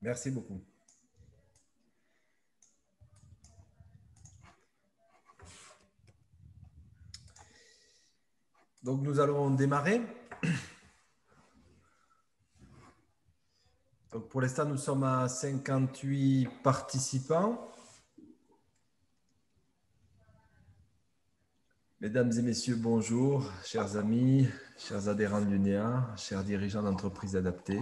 Merci beaucoup. Donc, nous allons démarrer. Donc, pour l'instant, nous sommes à 58 participants. Mesdames et messieurs, bonjour, chers amis, chers adhérents de l'UNEA, chers dirigeants d'entreprises adaptées.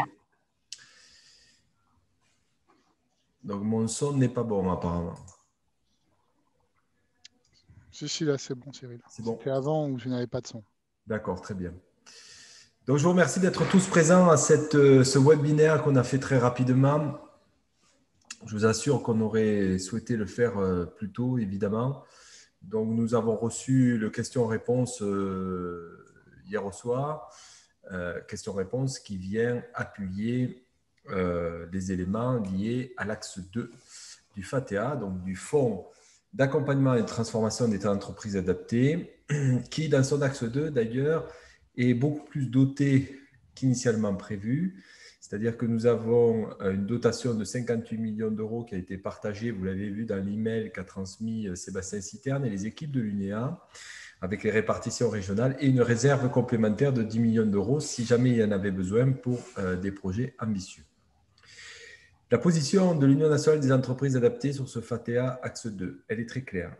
Donc, mon son n'est pas bon apparemment. Si, là, c'est bon, Cyril. C'est bon. C'était avant où je n'avais pas de son. D'accord, très bien. Donc, je vous remercie d'être tous présents à ce webinaire qu'on a fait très rapidement. Je vous assure qu'on aurait souhaité le faire plus tôt, évidemment. Donc, nous avons reçu le question-réponse hier au soir. Question-réponse qui vient appuyer les éléments liés à l'axe 2 du FATEA, donc du Fonds d'accompagnement et de transformation des entreprises adaptées, qui, dans son axe 2, d'ailleurs, est beaucoup plus doté qu'initialement prévu. C'est-à-dire que nous avons une dotation de 58 millions d'euros qui a été partagée, vous l'avez vu dans l'email qu'a transmis Sébastien Citerne et les équipes de l'UNEA, avec les répartitions régionales et une réserve complémentaire de 10 millions d'euros si jamais il y en avait besoin pour des projets ambitieux. La position de l'Union nationale des entreprises adaptées sur ce FATEA axe 2, elle est très claire.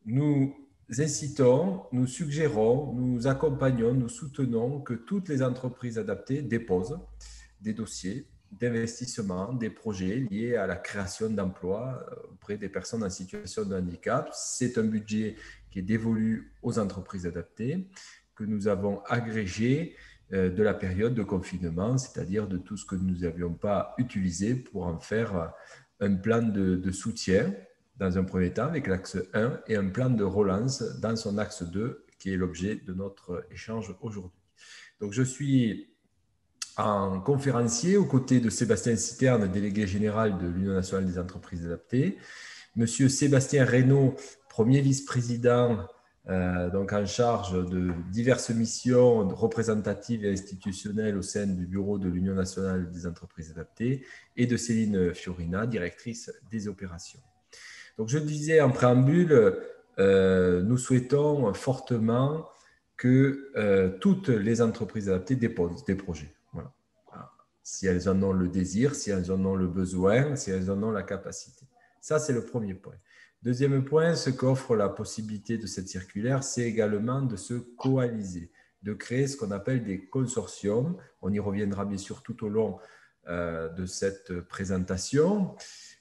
Nous incitons, nous suggérons, nous accompagnons, nous soutenons que toutes les entreprises adaptées déposent des dossiers d'investissement, des projets liés à la création d'emplois auprès des personnes en situation de handicap. C'est un budget qui est dévolu aux entreprises adaptées, que nous avons agrégé de la période de confinement, c'est-à-dire de tout ce que nous n'avions pas utilisé pour en faire un plan de soutien dans un premier temps avec l'axe 1 et un plan de relance dans son axe 2 qui est l'objet de notre échange aujourd'hui. Donc, je suis en conférencier aux côtés de Sébastien Citerne, délégué général de l'Union nationale des entreprises adaptées, Monsieur Sébastien Reynaud, premier vice-président donc en charge de diverses missions représentatives et institutionnelles au sein du bureau de l'Union nationale des entreprises adaptées, et de Céline Fiorina, directrice des opérations. Donc, je disais en préambule, nous souhaitons fortement que toutes les entreprises adaptées déposent des projets. Voilà. Si elles en ont le désir, si elles en ont le besoin, si elles en ont la capacité. Ça, c'est le premier point. Deuxième point, ce qu'offre la possibilité de cette circulaire, c'est également de se coaliser, de créer ce qu'on appelle des consortiums. On y reviendra bien sûr tout au long de cette présentation,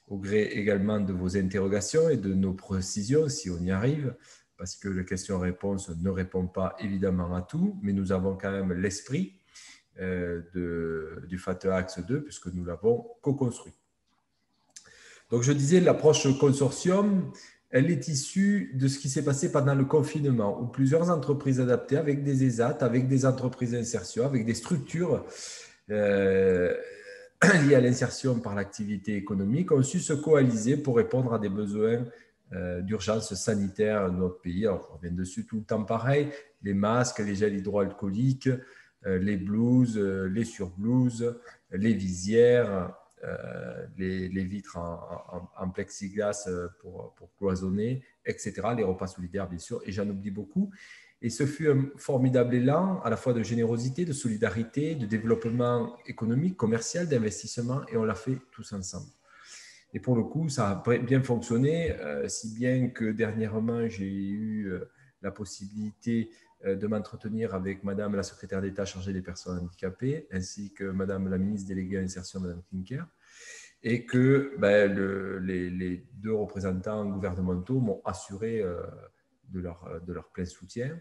au gré également de vos interrogations et de nos précisions, si on y arrive, parce que la question-réponse ne répond pas évidemment à tout, mais nous avons quand même l'esprit du FATEA Axe 2, puisque nous l'avons co-construit. Donc, je disais, l'approche consortium, elle est issue de ce qui s'est passé pendant le confinement, où plusieurs entreprises adaptées, avec des ESAT, avec des entreprises d'insertion, avec des structures liées à l'insertion par l'activité économique, ont su se coaliser pour répondre à des besoins d'urgence sanitaire de notre pays. Alors, je reviens dessus tout le temps pareil, les masques, les gels hydroalcooliques, les blouses, les surblouses, les visières, les vitres en plexiglas pour cloisonner, etc. Les repas solidaires, bien sûr, et j'en oublie beaucoup. Et ce fut un formidable élan à la fois de générosité, de solidarité, de développement économique, commercial, d'investissement, et on l'a fait tous ensemble. Et pour le coup, ça a bien fonctionné, si bien que dernièrement, j'ai eu la possibilité de m'entretenir avec Madame la secrétaire d'État chargée des personnes handicapées, ainsi que Madame la ministre déléguée à l'insertion, Madame Klinker, et que les deux représentants gouvernementaux m'ont assuré de leur plein soutien,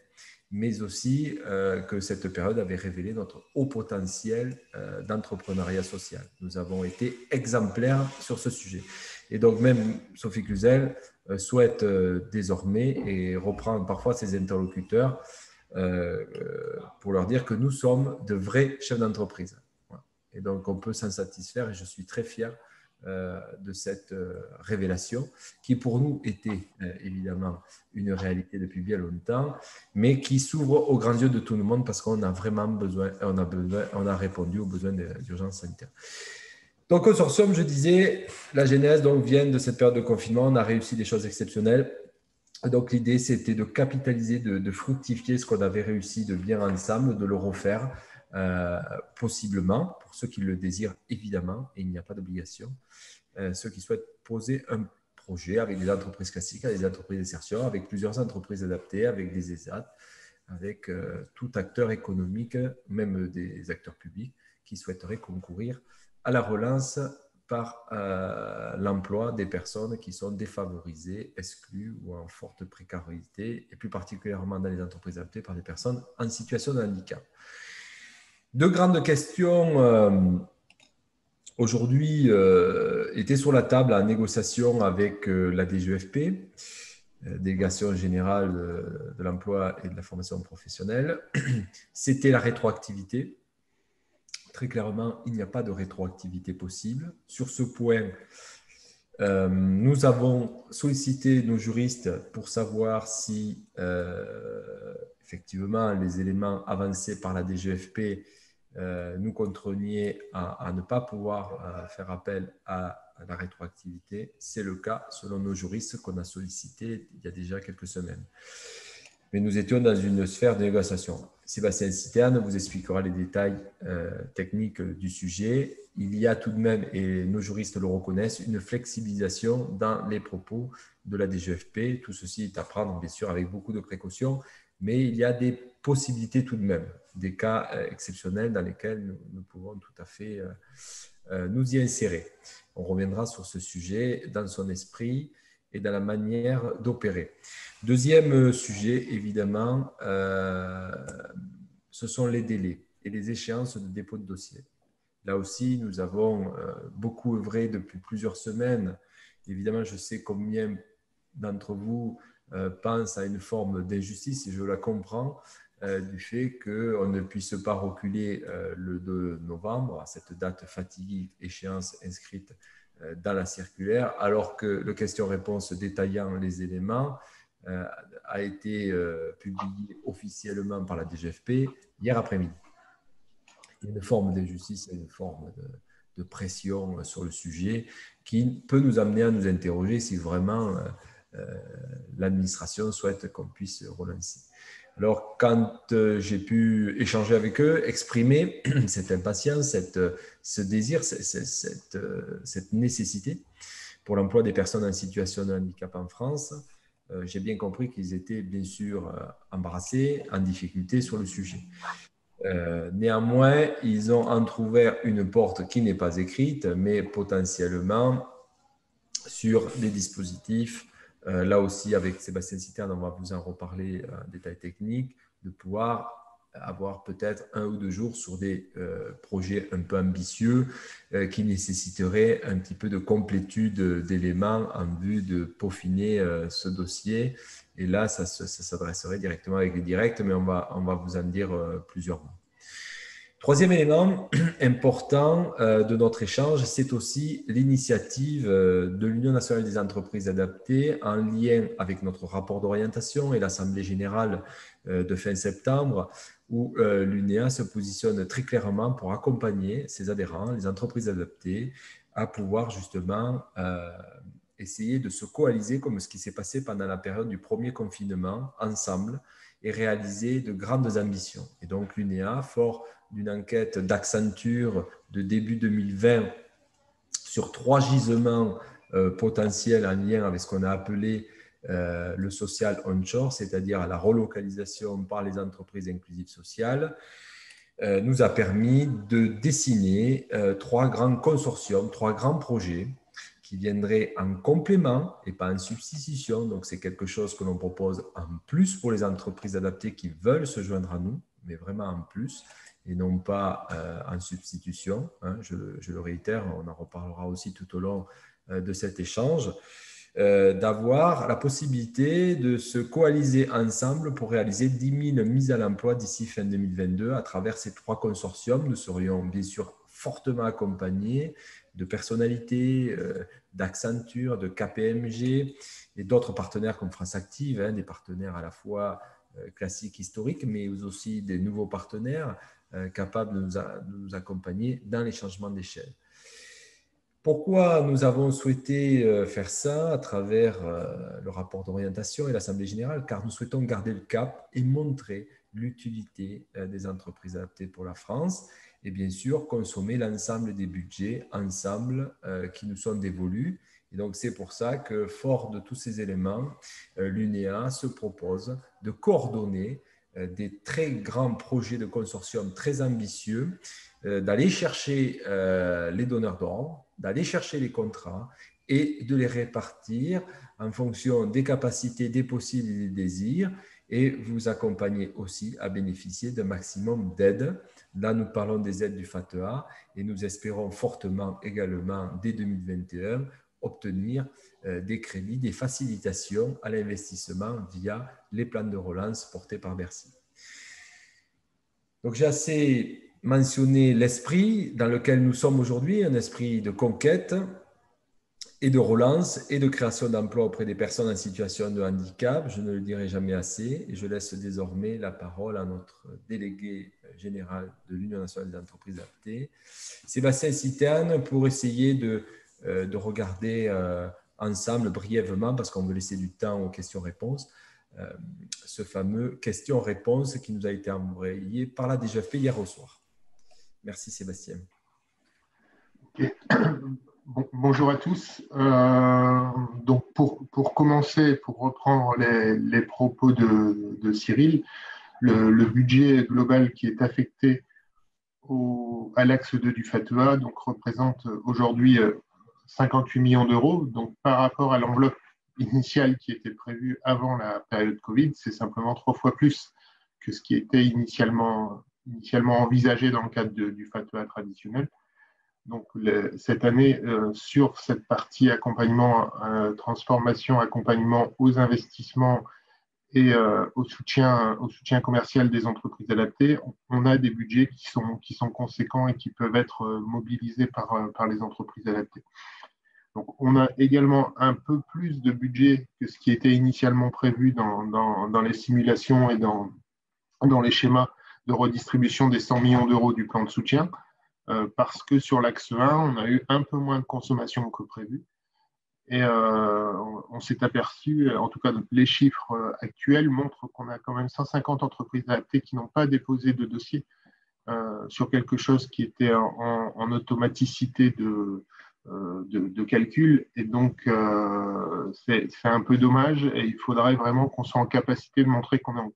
mais aussi que cette période avait révélé notre haut potentiel d'entrepreneuriat social. Nous avons été exemplaires sur ce sujet. Et donc même Sophie Cluzel souhaite désormais et reprendre parfois ses interlocuteurs pour leur dire que nous sommes de vrais chefs d'entreprise. Voilà. Et donc on peut s'en satisfaire et je suis très fier de cette révélation qui pour nous était évidemment une réalité depuis bien longtemps, mais qui s'ouvre aux grands yeux de tout le monde parce qu'on a vraiment besoin, on a répondu aux besoins d'urgence sanitaire. Donc, consortium, je disais, la genèse vient de cette période de confinement. On a réussi des choses exceptionnelles. Donc, l'idée, c'était de capitaliser, de fructifier ce qu'on avait réussi de bien ensemble, de le refaire possiblement, pour ceux qui le désirent, évidemment, et il n'y a pas d'obligation. Ceux qui souhaitent poser un projet avec des entreprises classiques, avec des entreprises d'insertion, avec plusieurs entreprises adaptées, avec des ESAT, avec tout acteur économique, même des acteurs publics, qui souhaiteraient concourir à la relance par l'emploi des personnes qui sont défavorisées, exclues ou en forte précarité, et plus particulièrement dans les entreprises adaptées par des personnes en situation de handicap. Deux grandes questions aujourd'hui étaient sur la table en négociation avec la DGEFP, Délégation générale de l'emploi et de la formation professionnelle. C'était la rétroactivité. Très clairement, il n'y a pas de rétroactivité possible. Sur ce point, nous avons sollicité nos juristes pour savoir si effectivement les éléments avancés par la DGFP nous contraignaient à ne pas pouvoir faire appel à la rétroactivité. C'est le cas selon nos juristes qu'on a sollicités il y a déjà quelques semaines. Mais nous étions dans une sphère de négociation. Sébastien Citerne vous expliquera les détails techniques du sujet. Il y a tout de même, et nos juristes le reconnaissent, une flexibilisation dans les propos de la DGFP. Tout ceci est à prendre, bien sûr, avec beaucoup de précautions, mais il y a des possibilités tout de même, des cas exceptionnels dans lesquels nous pouvons tout à fait nous y insérer. On reviendra sur ce sujet dans son esprit et dans la manière d'opérer. Deuxième sujet, évidemment, ce sont les délais et les échéances de dépôt de dossier. Là aussi, nous avons beaucoup œuvré depuis plusieurs semaines. Évidemment, je sais combien d'entre vous pensent à une forme d'injustice, et je la comprends, du fait qu'on ne puisse pas reculer le 2 novembre, à cette date fatidique, échéance inscrite dans la circulaire, alors que le question-réponse détaillant les éléments a été publié officiellement par la DGFP hier après-midi. Il y a une forme d'injustice et une forme de pression sur le sujet qui peut nous amener à nous interroger si vraiment l'administration souhaite qu'on puisse relancer. Alors, quand j'ai pu échanger avec eux, exprimer cette impatience, ce désir, cette nécessité pour l'emploi des personnes en situation de handicap en France, j'ai bien compris qu'ils étaient bien sûr embarrassés, en difficulté sur le sujet. Néanmoins, ils ont entrouvert une porte qui n'est pas écrite, mais potentiellement sur des dispositifs, là aussi avec Sébastien Citerne, on va vous en reparler en détail technique, de pouvoir avoir peut-être 1 ou 2 jours sur des projets un peu ambitieux qui nécessiteraient un petit peu de complétude d'éléments en vue de peaufiner ce dossier. Et là, ça s'adresserait directement avec les directs, mais on va vous en dire plusieurs mots. Troisième élément important de notre échange, c'est aussi l'initiative de l'Union nationale des entreprises adaptées en lien avec notre rapport d'orientation et l'Assemblée générale de fin septembre, où l'UNEA se positionne très clairement pour accompagner ses adhérents, les entreprises adaptées, à pouvoir justement essayer de se coaliser comme ce qui s'est passé pendant la période du premier confinement, ensemble, et réaliser de grandes ambitions. Et donc l'UNEA, fort d'une enquête d'Accenture de début 2020 sur 3 gisements potentiels en lien avec ce qu'on a appelé le social onshore, c'est-à-dire la relocalisation par les entreprises inclusives sociales, nous a permis de dessiner 3 grands consortiums, 3 grands projets qui viendraient en complément et pas en substitution. Donc, c'est quelque chose que l'on propose en plus pour les entreprises adaptées qui veulent se joindre à nous, mais vraiment en plus et non pas en substitution. Hein, je le réitère, on en reparlera aussi tout au long de cet échange, d'avoir la possibilité de se coaliser ensemble pour réaliser 10 000 mises à l'emploi d'ici fin 2022 à travers ces 3 consortiums. Nous serions bien sûr fortement accompagnés de personnalités, d'Accenture, de KPMG et d'autres partenaires comme France Active, hein, des partenaires à la fois classiques, historiques, mais aussi des nouveaux partenaires capables de nous accompagner dans les changements d'échelle. Pourquoi nous avons souhaité faire ça à travers le rapport d'orientation et l'Assemblée générale? Car nous souhaitons garder le cap et montrer l'utilité des entreprises adaptées pour la France et bien sûr consommer l'ensemble des budgets ensemble qui nous sont dévolus. Et donc c'est pour ça que, fort de tous ces éléments, l'UNEA se propose de coordonner des très grands projets de consortium très ambitieux, d'aller chercher les donneurs d'ordre, d'aller chercher les contrats et de les répartir en fonction des capacités, des possibles et des désirs, et vous accompagner aussi à bénéficier d'un maximum d'aides. Là, nous parlons des aides du FATEA et nous espérons fortement également, dès 2021, obtenir des crédits, des facilitations à l'investissement via les plans de relance portés par Bercy. Donc, j'ai assez mentionné l'esprit dans lequel nous sommes aujourd'hui, un esprit de conquête et de relance et de création d'emplois auprès des personnes en situation de handicap. Je ne le dirai jamais assez et je laisse désormais la parole à notre délégué général de l'Union nationale des entreprises adaptées, Sébastien Citerne, pour essayer de regarder ensemble brièvement, parce qu'on veut laisser du temps aux questions-réponses, ce fameux question-réponse qui nous a été envoyé par la DGFP hier au soir. Merci Sébastien. Okay. Bonjour à tous. Donc pour commencer, pour reprendre les propos de Cyril, le budget global qui est affecté à l'axe 2 du FATEA donc, représente aujourd'hui 58 millions d'euros. Donc par rapport à l'enveloppe initiale qui était prévue avant la période Covid, c'est simplement 3 fois plus que ce qui était initialement envisagé dans le cadre du FATEA traditionnel. Donc, cette année, sur cette partie accompagnement, transformation, accompagnement aux investissements et au soutien commercial des entreprises adaptées, on a des budgets qui sont conséquents et qui peuvent être mobilisés par les entreprises adaptées. Donc, on a également un peu plus de budget que ce qui était initialement prévu dans les simulations et dans les schémas de redistribution des 100 millions d'euros du plan de soutien. Parce que sur l'axe 1, on a eu un peu moins de consommation que prévu. Et on s'est aperçu, en tout cas les chiffres actuels montrent qu'on a quand même 150 entreprises adaptées qui n'ont pas déposé de dossier sur quelque chose qui était en automaticité de calcul. Et donc, c'est un peu dommage et il faudrait vraiment qu'on soit en capacité de montrer qu'on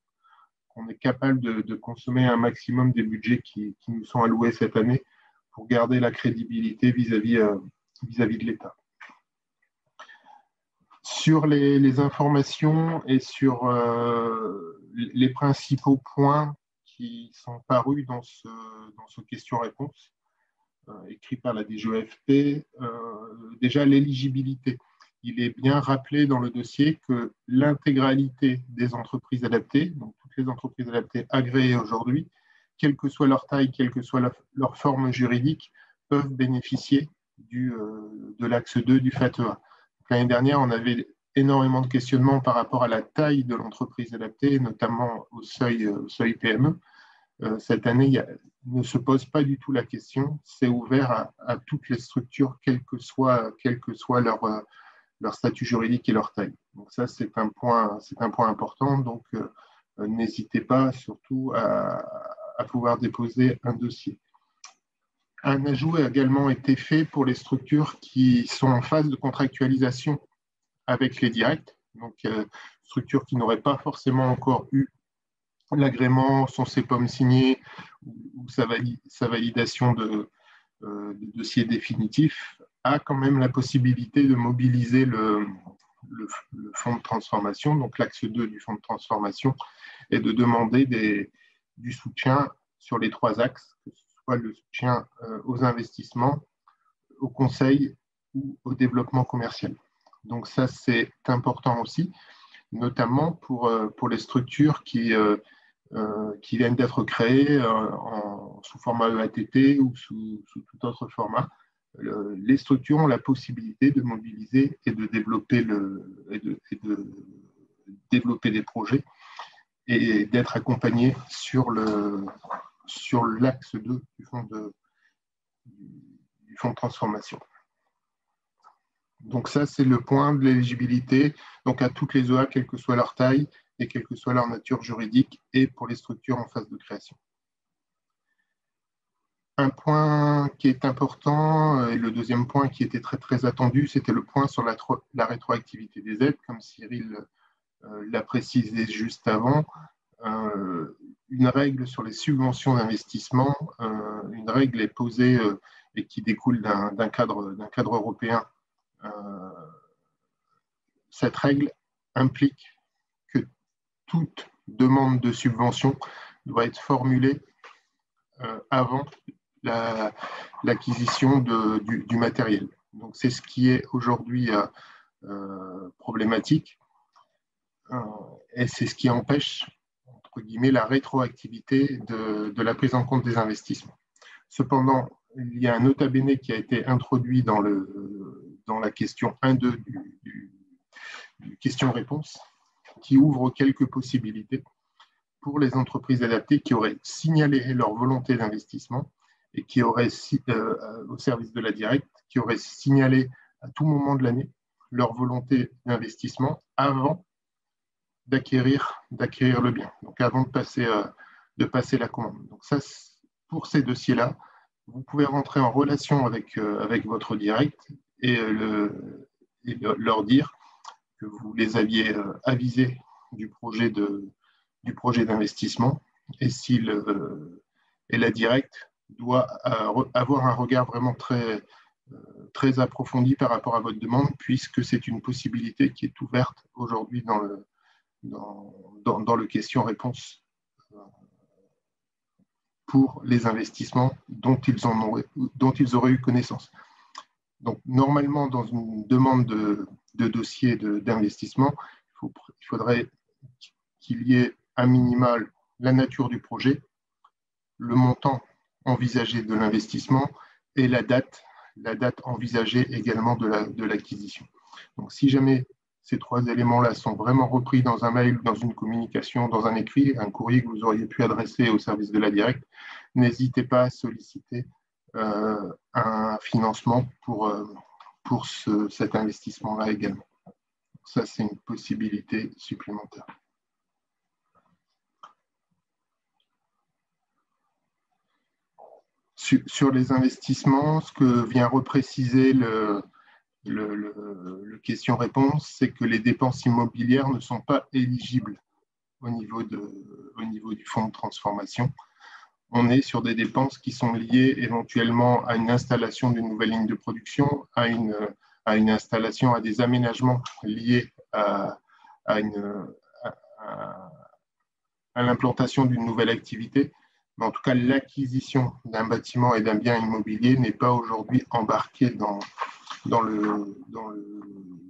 est capable de consommer un maximum des budgets qui nous sont alloués cette année pour garder la crédibilité vis-à-vis de l'État. Sur les informations et sur les principaux points qui sont parus dans ce question-réponse écrit par la DGEFP, déjà l'éligibilité. Il est bien rappelé dans le dossier que l'intégralité des entreprises adaptées, donc toutes les entreprises adaptées agréées aujourd'hui, quelle que soit leur taille, quelle que soit leur forme juridique, peuvent bénéficier de l'axe 2 du FATEA. L'année dernière, on avait énormément de questionnements par rapport à la taille de l'entreprise adaptée, notamment au seuil PME. Cette année, il ne se pose pas du tout la question. C'est ouvert à toutes les structures, quel que soit leur statut juridique et leur taille. Donc ça, c'est un point important. Donc, n'hésitez pas surtout à pouvoir déposer un dossier. Un ajout a également été fait pour les structures qui sont en phase de contractualisation avec les directs, donc structures qui n'auraient pas forcément encore eu l'agrément, son CEPOM signé ou sa validation de dossier définitif, a quand même la possibilité de mobiliser le fonds de transformation, donc l'axe 2 du fonds de transformation, et de demander du soutien sur les 3 axes, que ce soit le soutien aux investissements, au conseil ou au développement commercial. Donc ça, c'est important aussi, notamment pour les structures qui viennent d'être créées sous format EATT ou sous tout autre format. Les structures ont la possibilité de mobiliser et de développer des projets et d'être accompagnés sur l'axe 2 du fonds de transformation. Donc ça, c'est le point de l'éligibilité, donc à toutes les OA, quelle que soit leur taille et quelle que soit leur nature juridique, et pour les structures en phase de création. Un point qui est important, et le deuxième point qui était très très attendu, c'était le point sur la rétroactivité des aides, comme Cyril l'a précisé juste avant. Une règle sur les subventions d'investissement, une règle est posée et qui découle d'un cadre européen. Cette règle implique que toute demande de subvention doit être formulée avant l'acquisition du matériel. Donc c'est ce qui est aujourd'hui problématique et c'est ce qui empêche entre guillemets la rétroactivité de la prise en compte des investissements. Cependant, il y a un nota bene qui a été introduit dans la question 1.2 du question-réponse qui ouvre quelques possibilités pour les entreprises adaptées qui auraient signalé leur volonté d'investissement et qui auraient, au service de la directe, qui auraient signalé à tout moment de l'année leur volonté d'investissement avant d'acquérir le bien, donc avant de passer la commande. Donc ça, pour ces dossiers-là, vous pouvez rentrer en relation avec votre direct et leur dire que vous les aviez avisés du projet d'investissement et la directe doit avoir un regard vraiment très, très approfondi par rapport à votre demande, puisque c'est une possibilité qui est ouverte aujourd'hui dans le question-réponse pour les investissements dont ils auraient eu connaissance. Donc, normalement, dans une demande de dossier d'investissement, il faudrait qu'il y ait un minimal la nature du projet, le montant envisagé de l'investissement et la date envisagée également de l'acquisition. Donc, si jamais ces trois éléments-là sont vraiment repris dans un mail, dans une communication, dans un écrit, un courrier que vous auriez pu adresser au service de la directe, n'hésitez pas à solliciter un financement pour cet investissement-là également. Ça, c'est une possibilité supplémentaire. Sur les investissements, ce que vient repréciser le question-réponse, c'est que les dépenses immobilières ne sont pas éligibles au niveau du fonds de transformation. On est sur des dépenses qui sont liées éventuellement à une installation d'une nouvelle ligne de production, à une installation, à des aménagements liés à l'implantation d'une nouvelle activité. Mais en tout cas, l'acquisition d'un bâtiment et d'un bien immobilier n'est pas aujourd'hui embarquée dans le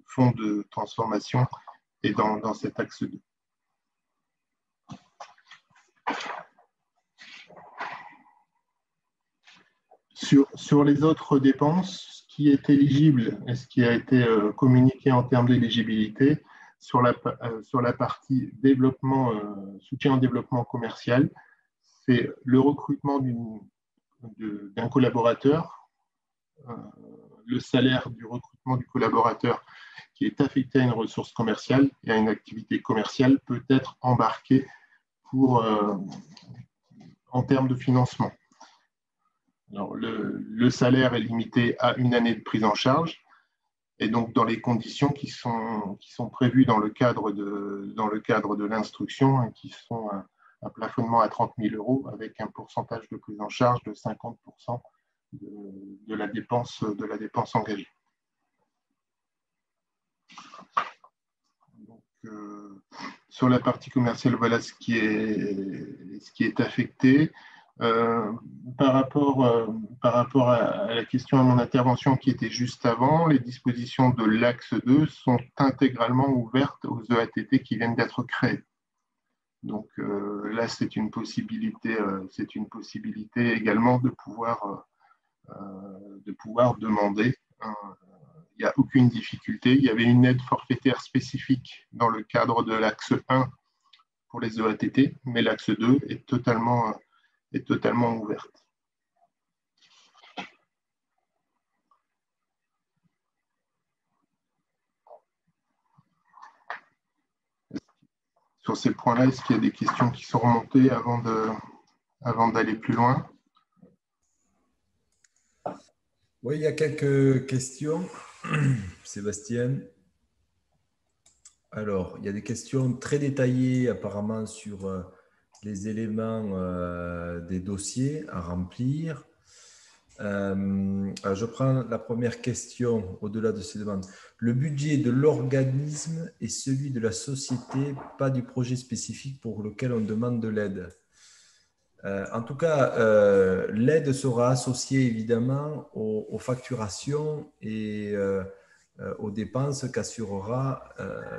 fonds de transformation et dans cet axe 2. Sur les autres dépenses, ce qui est éligible et ce qui a été communiqué en termes d'éligibilité, sur la partie développement, soutien au développement commercial, c'est le recrutement d'un collaborateur, le salaire du recrutement du collaborateur qui est affecté à une ressource commerciale et à une activité commerciale peut être embarqué en termes de financement. Alors, le salaire est limité à une année de prise en charge et donc dans les conditions qui sont prévues dans le cadre de l'instruction, qui sont un plafonnement à 30 000 € avec un pourcentage de prise en charge de 50% de la dépense engagée. Donc, sur la partie commerciale, voilà ce qui est affecté. Par rapport à la question à mon intervention qui était juste avant, les dispositions de l'axe 2 sont intégralement ouvertes aux EATT qui viennent d'être créés. Donc là, c'est une possibilité également de pouvoir demander. Il n'y a aucune difficulté. Il y avait une aide forfaitaire spécifique dans le cadre de l'axe 1 pour les EATT, mais l'axe 2 est totalement ouverte. sur ces points-là, est-ce qu'il y a des questions qui sont remontées avant d'aller plus loin? Oui, il y a quelques questions. Sébastien. Alors, il y a des questions très détaillées apparemment sur les éléments des dossiers à remplir. Alors je prends la première question au-delà de ces demandes. Le budget de l'organisme est celui de la société, pas du projet spécifique pour lequel on demande de l'aide. En tout cas, l'aide sera associée évidemment aux facturations et aux dépenses qu'assurera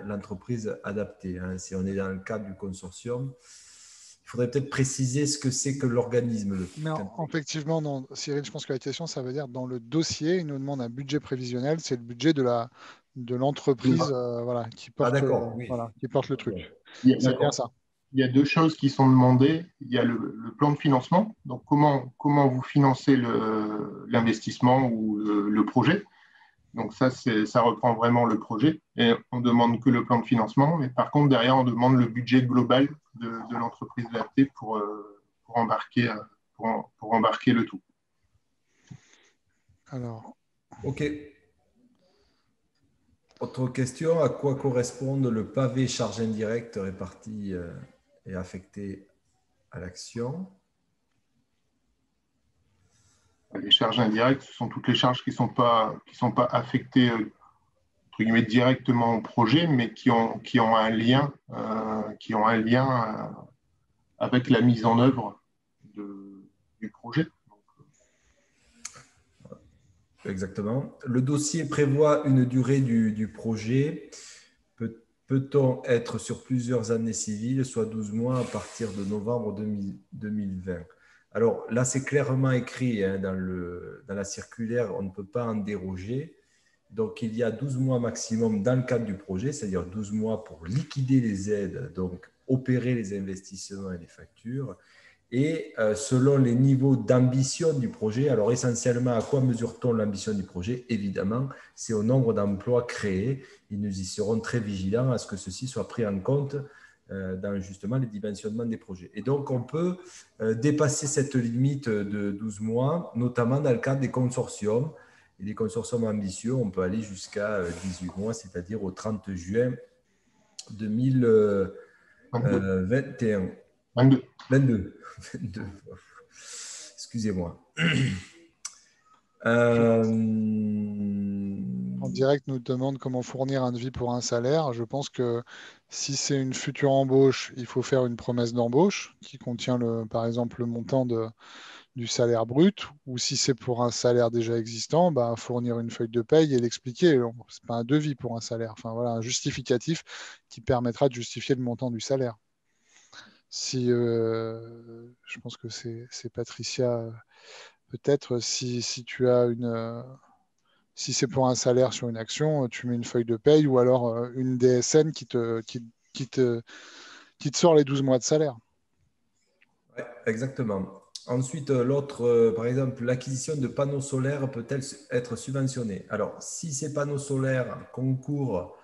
l'entreprise adaptée. Hein. Si on est dans le cadre du consortium, il faudrait peut-être préciser ce que c'est que l'organisme. Mais effectivement, non. Cyril, je pense que la question, ça veut dire dans le dossier, il nous demande un budget prévisionnel, c'est le budget de l'entreprise voilà, qui porte, Oui. voilà, qui porte le truc. Ouais. C'est bien ça. Il y a deux choses qui sont demandées. Il y a le plan de financement, donc comment vous financez l'investissement ou le projet. Donc ça reprend vraiment le projet. Et on ne demande que le plan de financement, mais par contre, derrière, on demande le budget global de l'entreprise adaptée pour embarquer le tout. Alors, OK. Autre question, à quoi correspondent le pavé charge indirecte réparti et affecté à l'action? Les charges indirectes, ce sont toutes les charges qui sont pas affectées entre guillemets, directement au projet, mais qui ont un lien avec la mise en œuvre du projet. Exactement. Le dossier prévoit une durée du projet. Peut-on être sur plusieurs années civiles, soit 12 mois à partir de novembre 2020? Alors là, c'est clairement écrit hein, dans la circulaire, on ne peut pas en déroger. Donc, il y a 12 mois maximum dans le cadre du projet, c'est-à-dire 12 mois pour liquider les aides, donc opérer les investissements et les factures. Et selon les niveaux d'ambition du projet, alors essentiellement, à quoi mesure-t-on l'ambition du projet? Évidemment, c'est au nombre d'emplois créés. Et nous y serons très vigilants à ce que ceci soit pris en compte dans justement les dimensionnements des projets. Et donc, on peut dépasser cette limite de 12 mois, notamment dans le cadre des consortiums. Et les consortiums ambitieux, on peut aller jusqu'à 18 mois, c'est-à-dire au 30 juin 2021. 22. Excusez-moi. En direct, nous demande comment fournir un devis pour un salaire. Je pense que si c'est une future embauche, il faut faire une promesse d'embauche qui contient, par exemple, le montant du salaire brut, ou si c'est pour un salaire déjà existant, bah, fournir une feuille de paye et l'expliquer. Ce n'est pas un devis pour un salaire, enfin voilà, un justificatif qui permettra de justifier le montant du salaire. Si je pense que c'est Patricia, peut-être si tu as si c'est pour un salaire sur une action, tu mets une feuille de paye ou alors une DSN qui te sort les 12 mois de salaire. Ouais, exactement. Ensuite, l'autre, par exemple, l'acquisition de panneaux solaires peut-elle être subventionnée? Alors, si ces panneaux solaires concourent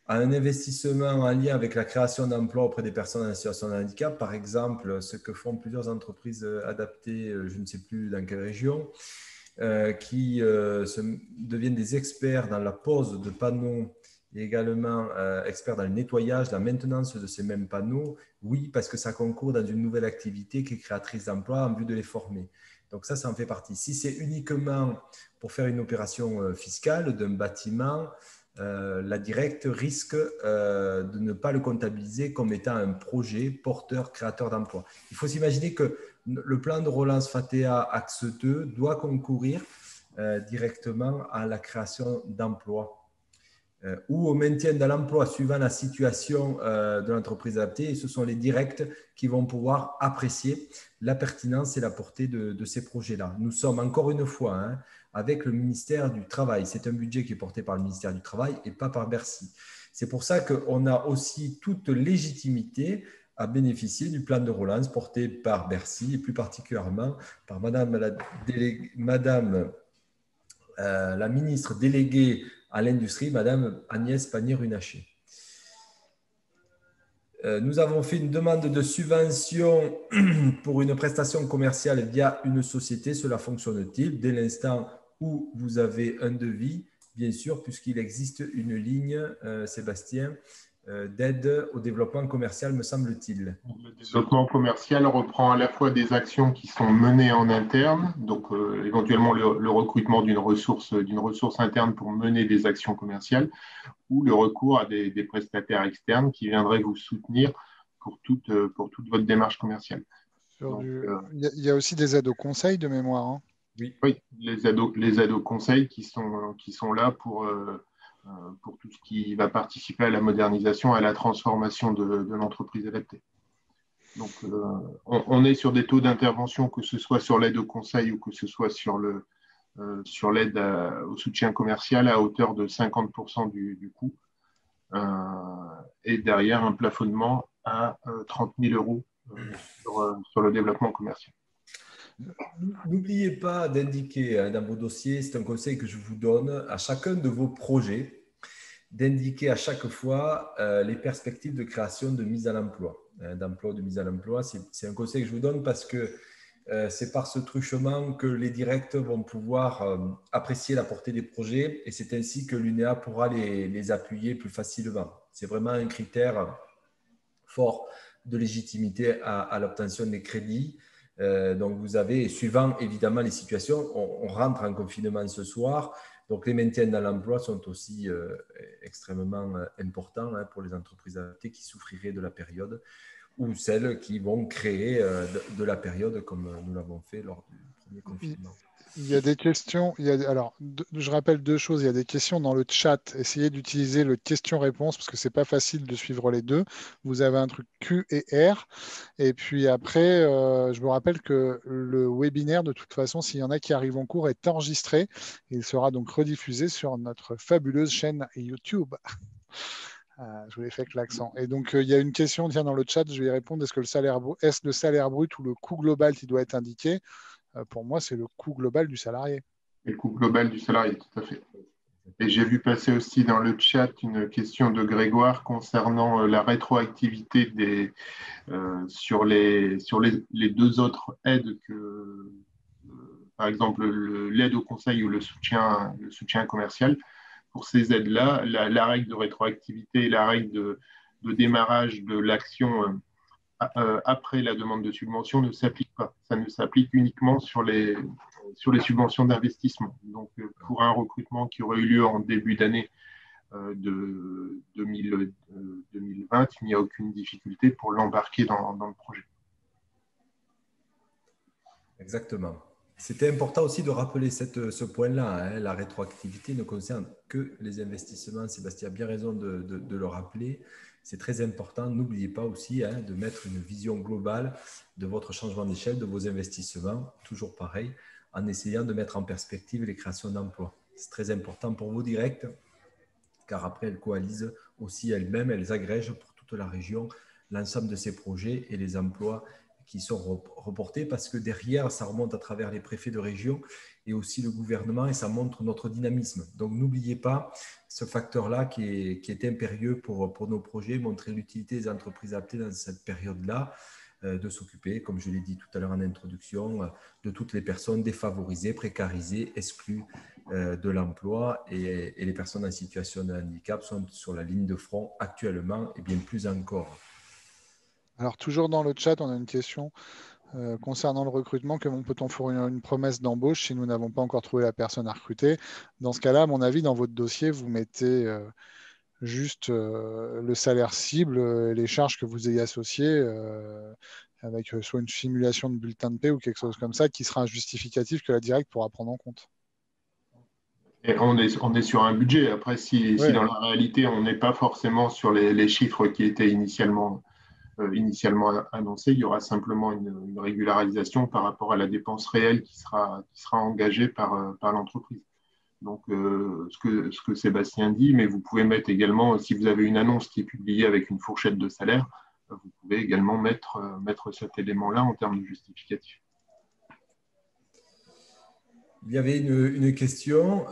à un investissement en lien avec la création d'emplois auprès des personnes en situation de handicap, par exemple, ce que font plusieurs entreprises adaptées, je ne sais plus dans quelle région, qui deviennent des experts dans la pose de panneaux et également experts dans le nettoyage, la maintenance de ces mêmes panneaux, oui, parce que ça concourt dans une nouvelle activité qui est créatrice d'emplois en vue de les former. Donc ça en fait partie. Si c'est uniquement pour faire une opération fiscale d'un bâtiment, la directe risque de ne pas le comptabiliser comme étant un projet porteur, créateur d'emplois. Il faut s'imaginer que le plan de relance FATEA Axe 2 doit concourir directement à la création d'emplois ou au maintien de l'emploi suivant la situation de l'entreprise adaptée. Et ce sont les directs qui vont pouvoir apprécier la pertinence et la portée de ces projets-là. Nous sommes encore une fois avec le ministère du Travail. C'est un budget qui est porté par le ministère du Travail et pas par Bercy. C'est pour ça qu'on a aussi toute légitimité à bénéficier du plan de relance porté par Bercy et plus particulièrement par Madame la ministre déléguée à l'industrie, Madame Agnès Pannier-Runacher. Nous avons fait une demande de subvention pour une prestation commerciale via une société. Cela fonctionne-t-il dès l'instant où vous avez un devis, bien sûr, puisqu'il existe une ligne, Sébastien, d'aide au développement commercial, me semble-t-il. Le développement commercial reprend à la fois des actions qui sont menées en interne, donc éventuellement le recrutement d'une ressource interne pour mener des actions commerciales, ou le recours à des prestataires externes qui viendraient vous soutenir pour toute votre démarche commerciale. Il y a aussi des aides au conseil de mémoire. Hein. Oui, les aides au conseil qui sont là pour tout ce qui va participer à la modernisation, à la transformation de l'entreprise adaptée. Donc, on est sur des taux d'intervention, que ce soit sur l'aide au conseil ou que ce soit sur l'aide au soutien commercial à hauteur de 50% du coût. Et derrière, un plafonnement à 30 000 euros sur le développement commercial. N'oubliez pas d'indiquer dans vos dossiers, c'est un conseil que je vous donne, à chacun de vos projets, d'indiquer à chaque fois les perspectives de création de mise à l'emploi, de mise à l'emploi. C'est un conseil que je vous donne parce que c'est par ce truchement que les directs vont pouvoir apprécier la portée des projets et c'est ainsi que l'UNEA pourra les appuyer plus facilement. C'est vraiment un critère fort de légitimité à l'obtention des crédits. Donc, vous avez, suivant évidemment les situations, on rentre en confinement ce soir. Donc, les maintiens dans l'emploi sont aussi extrêmement importants pour les entreprises adaptées qui souffriraient de la période ou celles qui vont créer de la période comme nous l'avons fait lors du premier confinement. Il y a des questions. Je rappelle deux choses. Il y a des questions dans le chat. Essayez d'utiliser le question-réponse parce que c'est pas facile de suivre les deux. Vous avez un truc Q et R. Et puis après, je vous rappelle que le webinaire, de toute façon, s'il y en a qui arrivent en cours, est enregistré. Il sera donc rediffusé sur notre fabuleuse chaîne YouTube. Je vous l'ai fait avec l'accent. Et donc, il y a une question dans le chat. Je vais y répondre. Est-ce le salaire brut ou le coût global qui doit être indiqué? Pour moi, c'est le coût global du salarié. Le coût global du salarié, tout à fait. Et j'ai vu passer aussi dans le chat une question de Grégoire concernant la rétroactivité sur les deux autres aides par exemple l'aide au conseil ou le soutien commercial. Pour ces aides-là, la règle de rétroactivité et la règle de démarrage de l'action après la demande de subvention ne s'applique pas. Ça ne s'applique uniquement sur les subventions d'investissement. Donc, pour un recrutement qui aurait eu lieu en début d'année de 2020, il n'y a aucune difficulté pour l'embarquer dans le projet. Exactement. C'était important aussi de rappeler ce point-là. La rétroactivité ne concerne que les investissements. Sébastien a bien raison de le rappeler. C'est très important. N'oubliez pas aussi de mettre une vision globale de votre changement d'échelle, de vos investissements, toujours pareil, en essayant de mettre en perspective les créations d'emplois. C'est très important pour vos directs, car après, elles coalisent aussi elles-mêmes, elles agrègent pour toute la région l'ensemble de ces projets et les emplois qui sont reportés parce que derrière, ça remonte à travers les préfets de région et aussi le gouvernement et ça montre notre dynamisme. Donc, n'oubliez pas ce facteur-là qui est impérieux pour nos projets, montrer l'utilité des entreprises adaptées dans cette période-là, de s'occuper, comme je l'ai dit tout à l'heure en introduction, de toutes les personnes défavorisées, précarisées, exclues de l'emploi et les personnes en situation de handicap sont sur la ligne de front actuellement et bien plus encore. Alors, toujours dans le chat, on a une question concernant le recrutement. Comment peut-on fournir une promesse d'embauche si nous n'avons pas encore trouvé la personne à recruter? Dans ce cas-là, à mon avis, dans votre dossier, vous mettez juste le salaire cible, les charges que vous ayez associées avec soit une simulation de bulletin de paie ou quelque chose comme ça qui sera un justificatif que la directe pourra prendre en compte. Et on est sur un budget. Après, si dans la réalité, on n'est pas forcément sur les chiffres qui étaient initialement annoncés, il y aura simplement une régularisation par rapport à la dépense réelle qui sera engagée par l'entreprise. Donc, ce que Sébastien dit, mais vous pouvez mettre également, si vous avez une annonce qui est publiée avec une fourchette de salaire, vous pouvez également mettre cet élément-là en termes de justificatif. Il y avait une question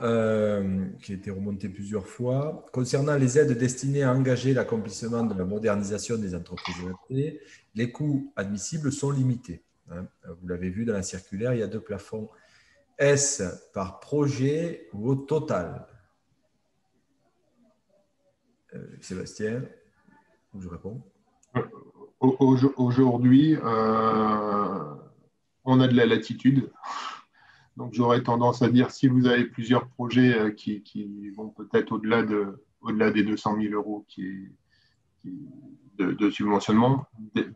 qui a été remontée plusieurs fois concernant les aides destinées à engager l'accomplissement de la modernisation des entreprises adaptées. Les coûts admissibles sont limités. Hein. Vous l'avez vu dans la circulaire, il y a 2 plafonds. Est-ce par projet ou au total? Sébastien, je réponds. Aujourd'hui, on a de la latitude. Donc, j'aurais tendance à dire, si vous avez plusieurs projets qui vont peut-être au-delà des 200 000 euros de subventionnement,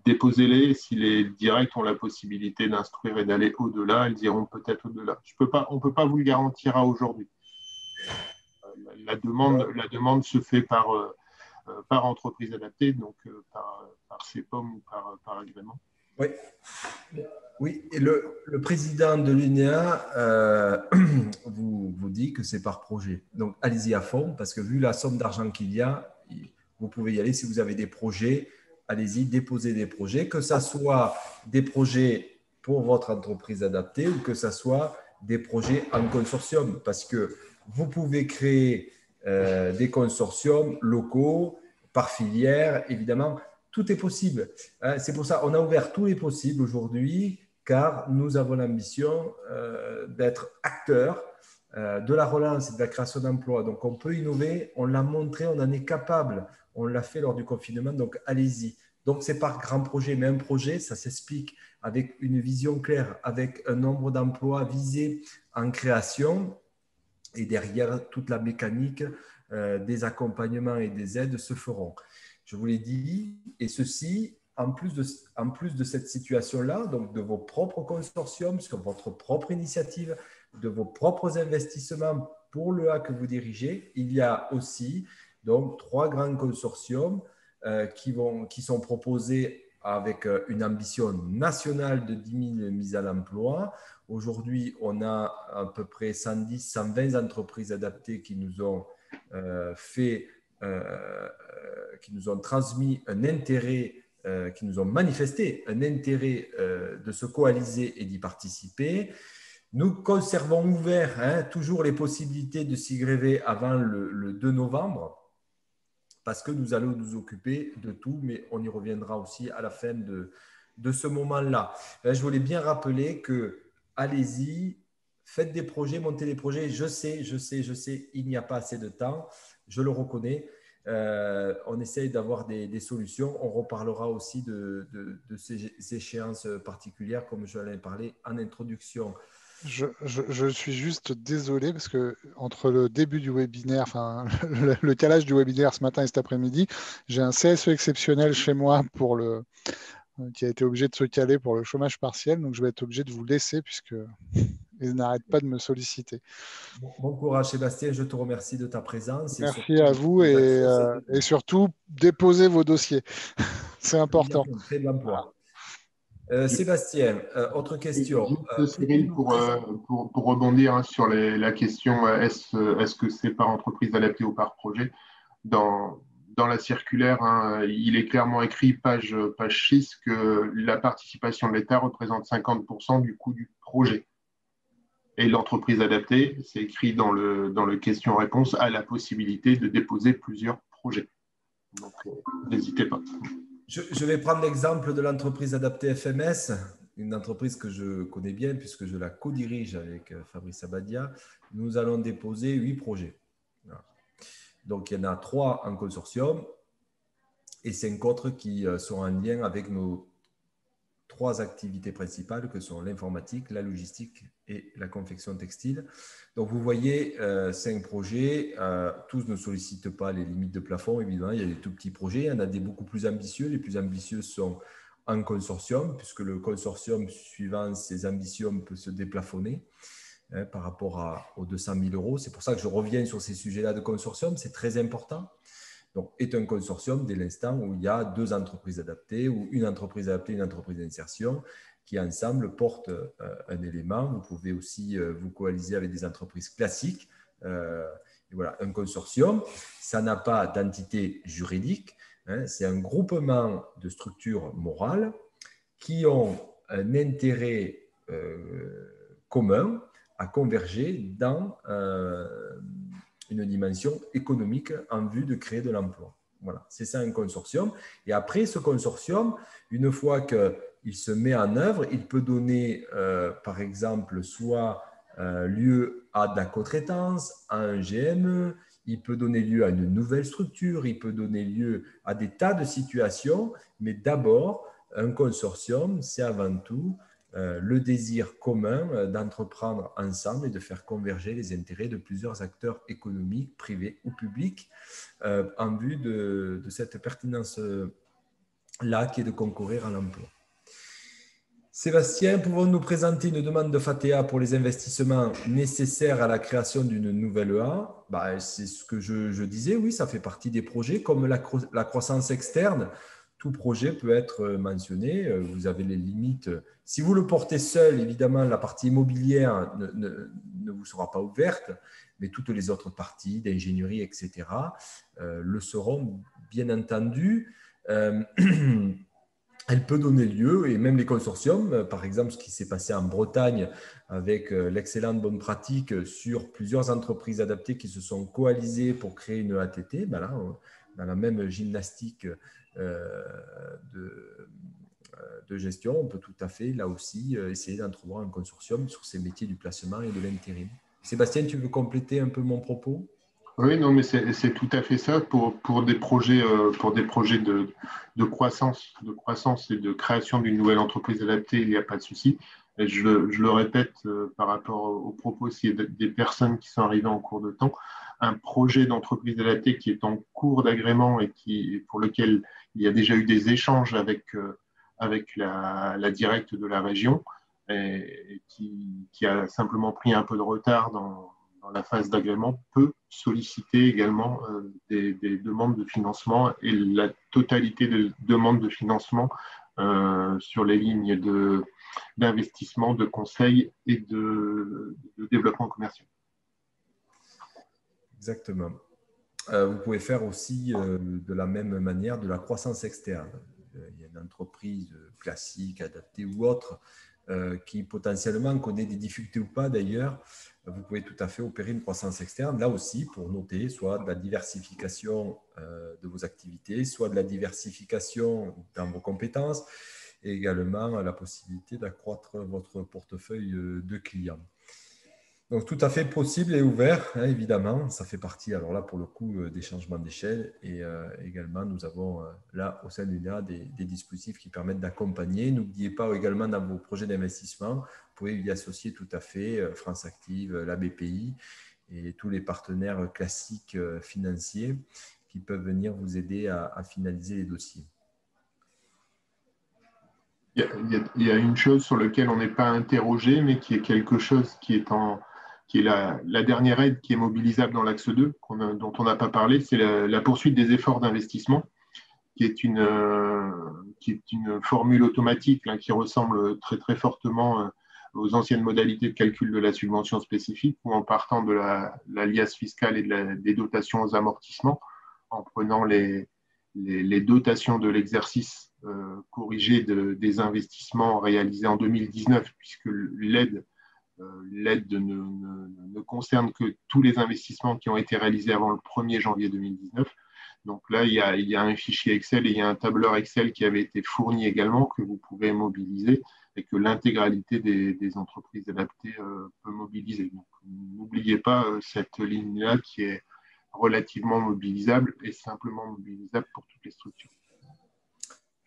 déposez-les. Si les directs ont la possibilité d'instruire et d'aller au-delà, ils iront peut-être au-delà. On ne peut pas vous le garantir à aujourd'hui. La demande se fait par entreprise adaptée, donc par CEPOM ou par agrément. Oui. Oui, et le président de l'UNEA vous dit que c'est par projet. Donc, allez-y à fond, parce que vu la somme d'argent qu'il y a, vous pouvez y aller. Si vous avez des projets, allez-y, déposez des projets, que ce soit des projets pour votre entreprise adaptée ou que ce soit des projets en consortium, parce que vous pouvez créer des consortiums locaux par filière, évidemment. Tout est possible. C'est pour ça qu'on a ouvert tous les possibles aujourd'hui, car nous avons l'ambition d'être acteurs de la relance et de la création d'emplois. Donc, on peut innover, on l'a montré, on en est capable. On l'a fait lors du confinement, donc allez-y. Donc, c'est par grand projet, mais un projet, ça s'explique avec une vision claire, avec un nombre d'emplois visés en création, et derrière, toute la mécanique des accompagnements et des aides se feront. Je vous l'ai dit, et ceci, en plus de cette situation-là, donc de vos propres consortiums, sur votre propre initiative, de vos propres investissements pour le A que vous dirigez, il y a aussi donc 3 grands consortiums qui sont proposés avec une ambition nationale de 10 000 mises à l'emploi. Aujourd'hui, on a à peu près 110, 120 entreprises adaptées qui nous ont qui nous ont transmis un intérêt, qui nous ont manifesté un intérêt de se coaliser et d'y participer. Nous conservons ouvert toujours les possibilités de s'y gréver avant le 2 novembre, parce que nous allons nous occuper de tout, mais on y reviendra aussi à la fin de ce moment-là. Je voulais bien rappeler que, allez-y, faites des projets, montez des projets. Je sais, il n'y a pas assez de temps, je le reconnais. On essaye d'avoir des solutions. On reparlera aussi de ces échéances particulières, comme je l'en ai parlé en introduction. Je suis juste désolé parce que entre le début du webinaire, enfin le calage du webinaire ce matin et cet après-midi, j'ai un CSE exceptionnel chez moi qui a été obligé de se caler pour le chômage partiel. Donc je vais être obligé de vous laisser puisque ils n'arrêtent pas de me solliciter. Bon courage Sébastien, je te remercie de ta présence. Merci à vous et surtout déposez vos dossiers. C'est important. Très bon point. Sébastien, autre question. Cyril, pour rebondir sur la question, est-ce que c'est par entreprise adaptée ou par projet? Dans la circulaire, il est clairement écrit, page 6, que la participation de l'État représente 50% du coût du projet. Et l'entreprise adaptée, c'est écrit dans le question-réponse, a la possibilité de déposer plusieurs projets. Donc, n'hésitez pas. Je vais prendre l'exemple de l'entreprise adaptée FMS, une entreprise que je connais bien puisque je la co-dirige avec Fabrice Abadia. Nous allons déposer 8 projets. Voilà. Donc, il y en a 3 en consortium et 5 autres qui sont en lien avec nos 3 activités principales que sont l'informatique, la logistique et la confection textile. Donc, vous voyez, 5 projets, tous ne sollicitent pas les limites de plafond, évidemment, il y a des tout petits projets, il y en a des beaucoup plus ambitieux. Les plus ambitieux sont en consortium, puisque le consortium, suivant ses ambitions, peut se déplafonner par rapport aux 200 000 euros. C'est pour ça que je reviens sur ces sujets-là de consortium, c'est très important. Donc, est un consortium dès l'instant où il y a 2 entreprises adaptées ou une entreprise adaptée, une entreprise d'insertion qui ensemble portent un élément. Vous pouvez aussi vous coaliser avec des entreprises classiques. Et voilà, un consortium, ça n'a pas d'entité juridique. C'est un groupement de structures morales qui ont un intérêt commun à converger dans une dimension économique en vue de créer de l'emploi. Voilà, c'est ça un consortium. Et après, ce consortium, une fois qu'il se met en œuvre, il peut donner, par exemple, soit lieu à de la co-traitance, à un GME, il peut donner lieu à une nouvelle structure, il peut donner lieu à des tas de situations, mais d'abord, un consortium, c'est avant tout le désir commun d'entreprendre ensemble et de faire converger les intérêts de plusieurs acteurs économiques, privés ou publics, en vue de cette pertinence-là qui est de concourir à l'emploi. Sébastien, pouvons-nous nous présenter une demande de FATEA pour les investissements nécessaires à la création d'une nouvelle EA? C'est ce que je disais, oui, ça fait partie des projets, comme la croissance externe. Tout projet peut être mentionné. Vous avez les limites. Si vous le portez seul, évidemment, la partie immobilière ne vous sera pas ouverte, mais toutes les autres parties d'ingénierie, etc., le seront, bien entendu. Elle peut donner lieu, et même les consortiums, par exemple ce qui s'est passé en Bretagne avec l'excellente bonne pratique sur plusieurs entreprises adaptées qui se sont coalisées pour créer une ATT, là, dans la même gymnastique de gestion, on peut tout à fait, là aussi, essayer d'entrevoir un consortium sur ces métiers du placement et de l'intérim. Sébastien, tu veux compléter un peu mon propos ? Oui, non, mais c'est tout à fait ça pour des projets, de croissance et de création d'une nouvelle entreprise adaptée, il n'y a pas de souci. Et je le répète par rapport aux propos aussi des personnes qui sont arrivées en cours de temps, un projet d'entreprise adaptée qui est en cours d'agrément et pour lequel il y a déjà eu des échanges avec la directe de la région et qui a simplement pris un peu de retard dans la phase d'agrément, peut solliciter également des demandes de financement et la totalité des demandes de financement sur les lignes d'investissement, de conseil et de développement commercial. Exactement. Vous pouvez faire aussi de la même manière de la croissance externe. Il y a une entreprise classique, adaptée ou autre, qui potentiellement connaît des difficultés ou pas d'ailleurs, vous pouvez tout à fait opérer une croissance externe, là aussi pour noter soit de la diversification de vos activités, soit de la diversification dans vos compétences, et également la possibilité d'accroître votre portefeuille de clients. Donc, tout à fait possible et ouvert, hein, évidemment. Ça fait partie, alors là, pour le coup, des changements d'échelle. Et également, nous avons là, au sein de l'UNA, des dispositifs qui permettent d'accompagner. N'oubliez pas également, dans vos projets d'investissement, vous pouvez y associer tout à fait France Active, la BPI et tous les partenaires classiques financiers qui peuvent venir vous aider à finaliser les dossiers. Il y a une chose sur laquelle on n'est pas interrogé, mais qui est quelque chose qui est la dernière aide qui est mobilisable dans l'axe 2, dont on n'a pas parlé, c'est la poursuite des efforts d'investissement, qui est une formule automatique là, qui ressemble très, très fortement aux anciennes modalités de calcul de la subvention spécifique, où en partant de la liasse fiscale et des dotations aux amortissements, en prenant les dotations de l'exercice corrigées des investissements réalisés en 2019, puisque l'aide ne concerne que tous les investissements qui ont été réalisés avant le 1er janvier 2019. Donc là, il y a un fichier Excel et il y a un tableur Excel qui avait été fourni également, que vous pouvez mobiliser et que l'intégralité des entreprises adaptées peut mobiliser. Donc n'oubliez pas cette ligne-là qui est relativement mobilisable et simplement mobilisable pour toutes les structures.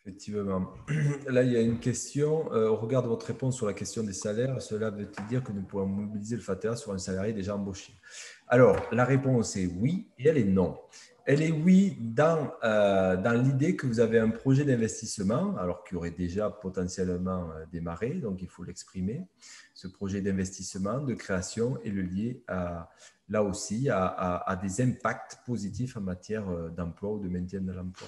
Effectivement. Là, il y a une question. Au regard de votre réponse sur la question des salaires, cela veut-il dire que nous pouvons mobiliser le FATEA sur un salarié déjà embauché? Alors, la réponse est oui et elle est non. Elle est oui dans l'idée que vous avez un projet d'investissement, alors qui aurait déjà potentiellement démarré, donc il faut l'exprimer. Ce projet d'investissement, de création est le lié là aussi à des impacts positifs en matière d'emploi ou de maintien de l'emploi.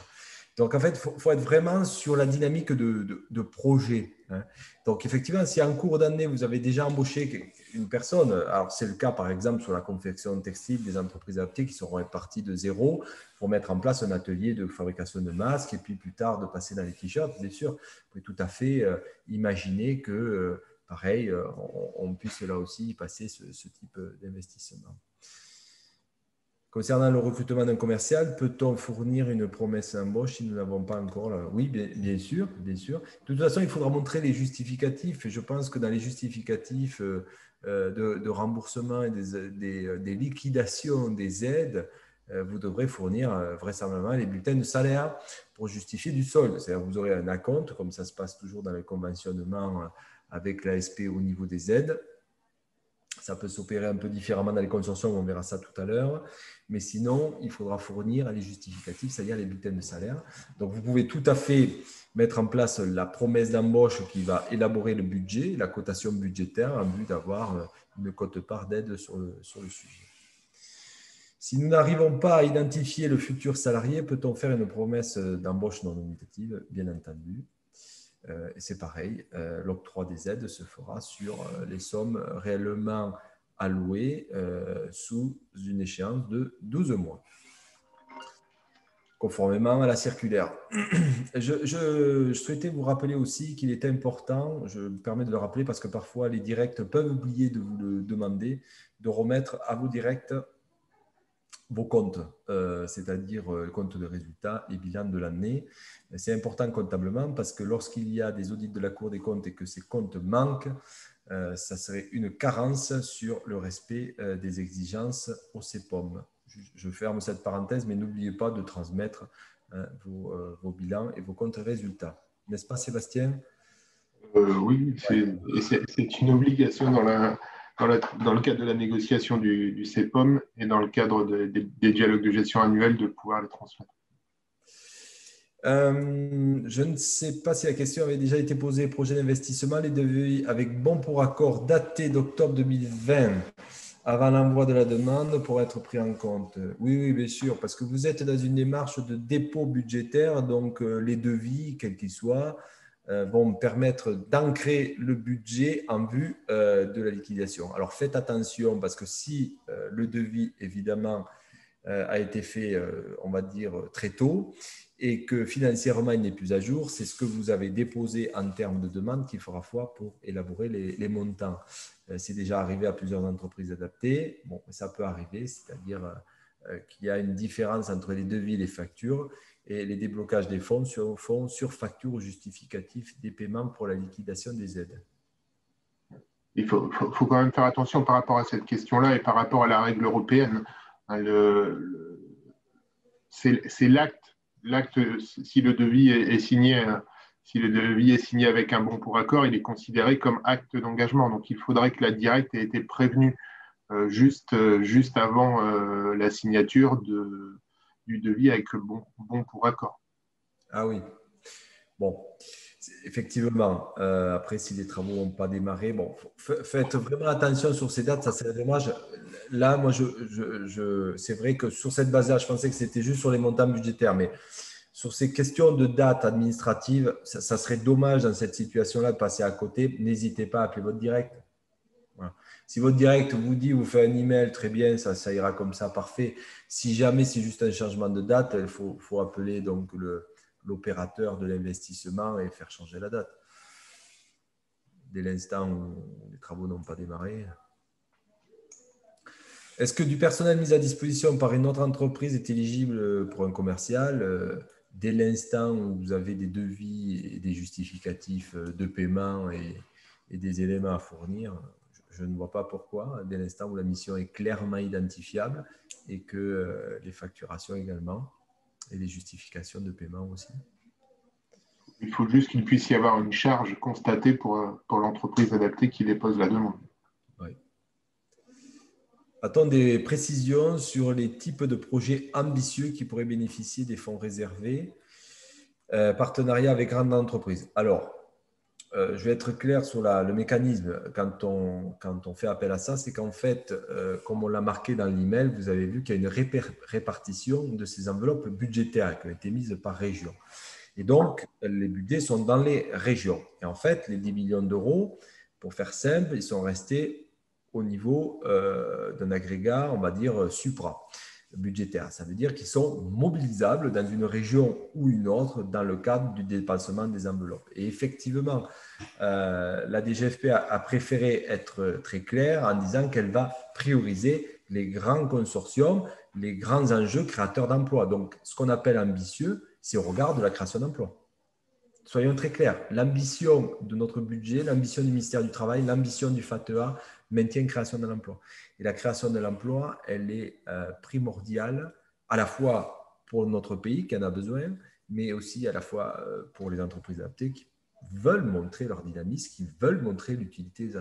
Donc, en fait, il faut être vraiment sur la dynamique de projet. Hein. Donc, effectivement, si en cours d'année, vous avez déjà embauché une personne, alors c'est le cas, par exemple, sur la confection textile des entreprises adaptées qui seront parties de zéro pour mettre en place un atelier de fabrication de masques et puis plus tard de passer dans les t-shirts, bien sûr. Vous pouvez tout à fait imaginer que, pareil, on puisse là aussi passer ce type d'investissement. Concernant le recrutement d'un commercial, peut-on fournir une promesse d'embauche si nous n'avons pas encore là? Oui, bien sûr, bien sûr. De toute façon, il faudra montrer les justificatifs. Et je pense que dans les justificatifs de remboursement et des liquidations des aides, vous devrez fournir vraisemblablement les bulletins de salaire pour justifier du solde. C'est-à-dire que vous aurez un acompte, comme ça se passe toujours dans le conventionnement avec l'ASP au niveau des aides. Ça peut s'opérer un peu différemment dans les consortiums, on verra ça tout à l'heure. Mais sinon, il faudra fournir les justificatifs, c'est-à-dire les bulletins de salaire. Donc, vous pouvez tout à fait mettre en place la promesse d'embauche qui va élaborer le budget, la cotation budgétaire, en vue d'avoir une quote-part d'aide sur le sujet. Si nous n'arrivons pas à identifier le futur salarié, peut-on faire une promesse d'embauche non nominative? Bien entendu. Et c'est pareil, l'octroi des aides se fera sur les sommes réellement allouées sous une échéance de 12 mois, conformément à la circulaire. Je souhaitais vous rappeler aussi qu'il est important, je me permets de le rappeler parce que parfois les directs peuvent oublier de vous le demander, de remettre à vos directs vos comptes, c'est-à-dire compte de résultats et bilan de l'année. C'est important comptablement parce que lorsqu'il y a des audits de la Cour des comptes et que ces comptes manquent, ça serait une carence sur le respect des exigences au CEPOM. Je ferme cette parenthèse, mais n'oubliez pas de transmettre vos bilans et vos comptes résultats. N'est-ce pas, Sébastien? Oui, c'est une obligation dans le cadre de la négociation du CEPOM et dans le cadre des dialogues de gestion annuels de pouvoir les transmettre. Je ne sais pas si la question avait déjà été posée. Projet d'investissement, les devis avec bon pour accord daté d'octobre 2020 avant l'envoi de la demande pour être pris en compte. Oui, bien sûr, parce que vous êtes dans une démarche de dépôt budgétaire, donc les devis, quels qu'ils soient, vont permettre d'ancrer le budget en vue de la liquidation. Alors faites attention parce que si le devis, évidemment, a été fait, on va dire, très tôt et que financièrement il n'est plus à jour, c'est ce que vous avez déposé en termes de demande qui fera foi pour élaborer les montants. C'est déjà arrivé à plusieurs entreprises adaptées. Bon, ça peut arriver, c'est-à-dire qu'il y a une différence entre les devis et les factures et les déblocages des fonds sur facture ou justificatif des paiements pour la liquidation des aides. Il faut quand même faire attention par rapport à cette question-là et par rapport à la règle européenne. C'est l'acte, si le devis est signé. Si le devis est signé avec un bon pour accord, il est considéré comme acte d'engagement. Donc, il faudrait que la directe ait été prévenue juste avant la signature du devis avec le bon pour accord. Ah oui. Bon, effectivement. Après, si les travaux n'ont pas démarré, bon, faites vraiment attention sur ces dates, ça serait dommage. Là, moi, c'est vrai que sur cette base-là, je pensais que c'était juste sur les montants budgétaires, mais sur ces questions de date administrative, ça serait dommage dans cette situation-là de passer à côté. N'hésitez pas à appeler votre direct. Voilà. Si votre direct vous dit, vous fait un email, très bien, ça ira comme ça, parfait. Si jamais c'est juste un changement de date, il faut appeler donc l'opérateur de l'investissement et faire changer la date. Dès l'instant où les travaux n'ont pas démarré. Est-ce que du personnel mis à disposition par une autre entreprise est éligible pour un commercial? Dès l'instant où vous avez des devis et des justificatifs de paiement et des éléments à fournir, je ne vois pas pourquoi, dès l'instant où la mission est clairement identifiable et que les facturations également et les justifications de paiement aussi. Il faut juste qu'il puisse y avoir une charge constatée pour l'entreprise adaptée qui dépose la demande. Oui. A-t-on des précisions sur les types de projets ambitieux qui pourraient bénéficier des fonds réservés, partenariat avec grandes entreprises? Alors, je vais être clair sur le mécanisme quand on fait appel à ça, c'est qu'en fait, comme on l'a marqué dans l'email, vous avez vu qu'il y a une répartition de ces enveloppes budgétaires qui ont été mises par région. Et donc, les budgets sont dans les régions. Et en fait, les 10 millions d'euros, pour faire simple, ils sont restés au niveau d'un agrégat, on va dire, supra. budgétaires. Ça veut dire qu'ils sont mobilisables dans une région ou une autre dans le cadre du dépassement des enveloppes. Et effectivement, la DGFP a préféré être très claire en disant qu'elle va prioriser les grands consortiums, les grands enjeux créateurs d'emplois. Donc, ce qu'on appelle ambitieux, c'est au regard de la création d'emplois. Soyons très clairs, l'ambition de notre budget, l'ambition du ministère du Travail, l'ambition du FATEA, maintien création de l'emploi. Et la création de l'emploi, elle est primordiale à la fois pour notre pays qui en a besoin, mais aussi à la fois pour les entreprises adaptées qui veulent montrer leur dynamisme, qui veulent montrer l'utilité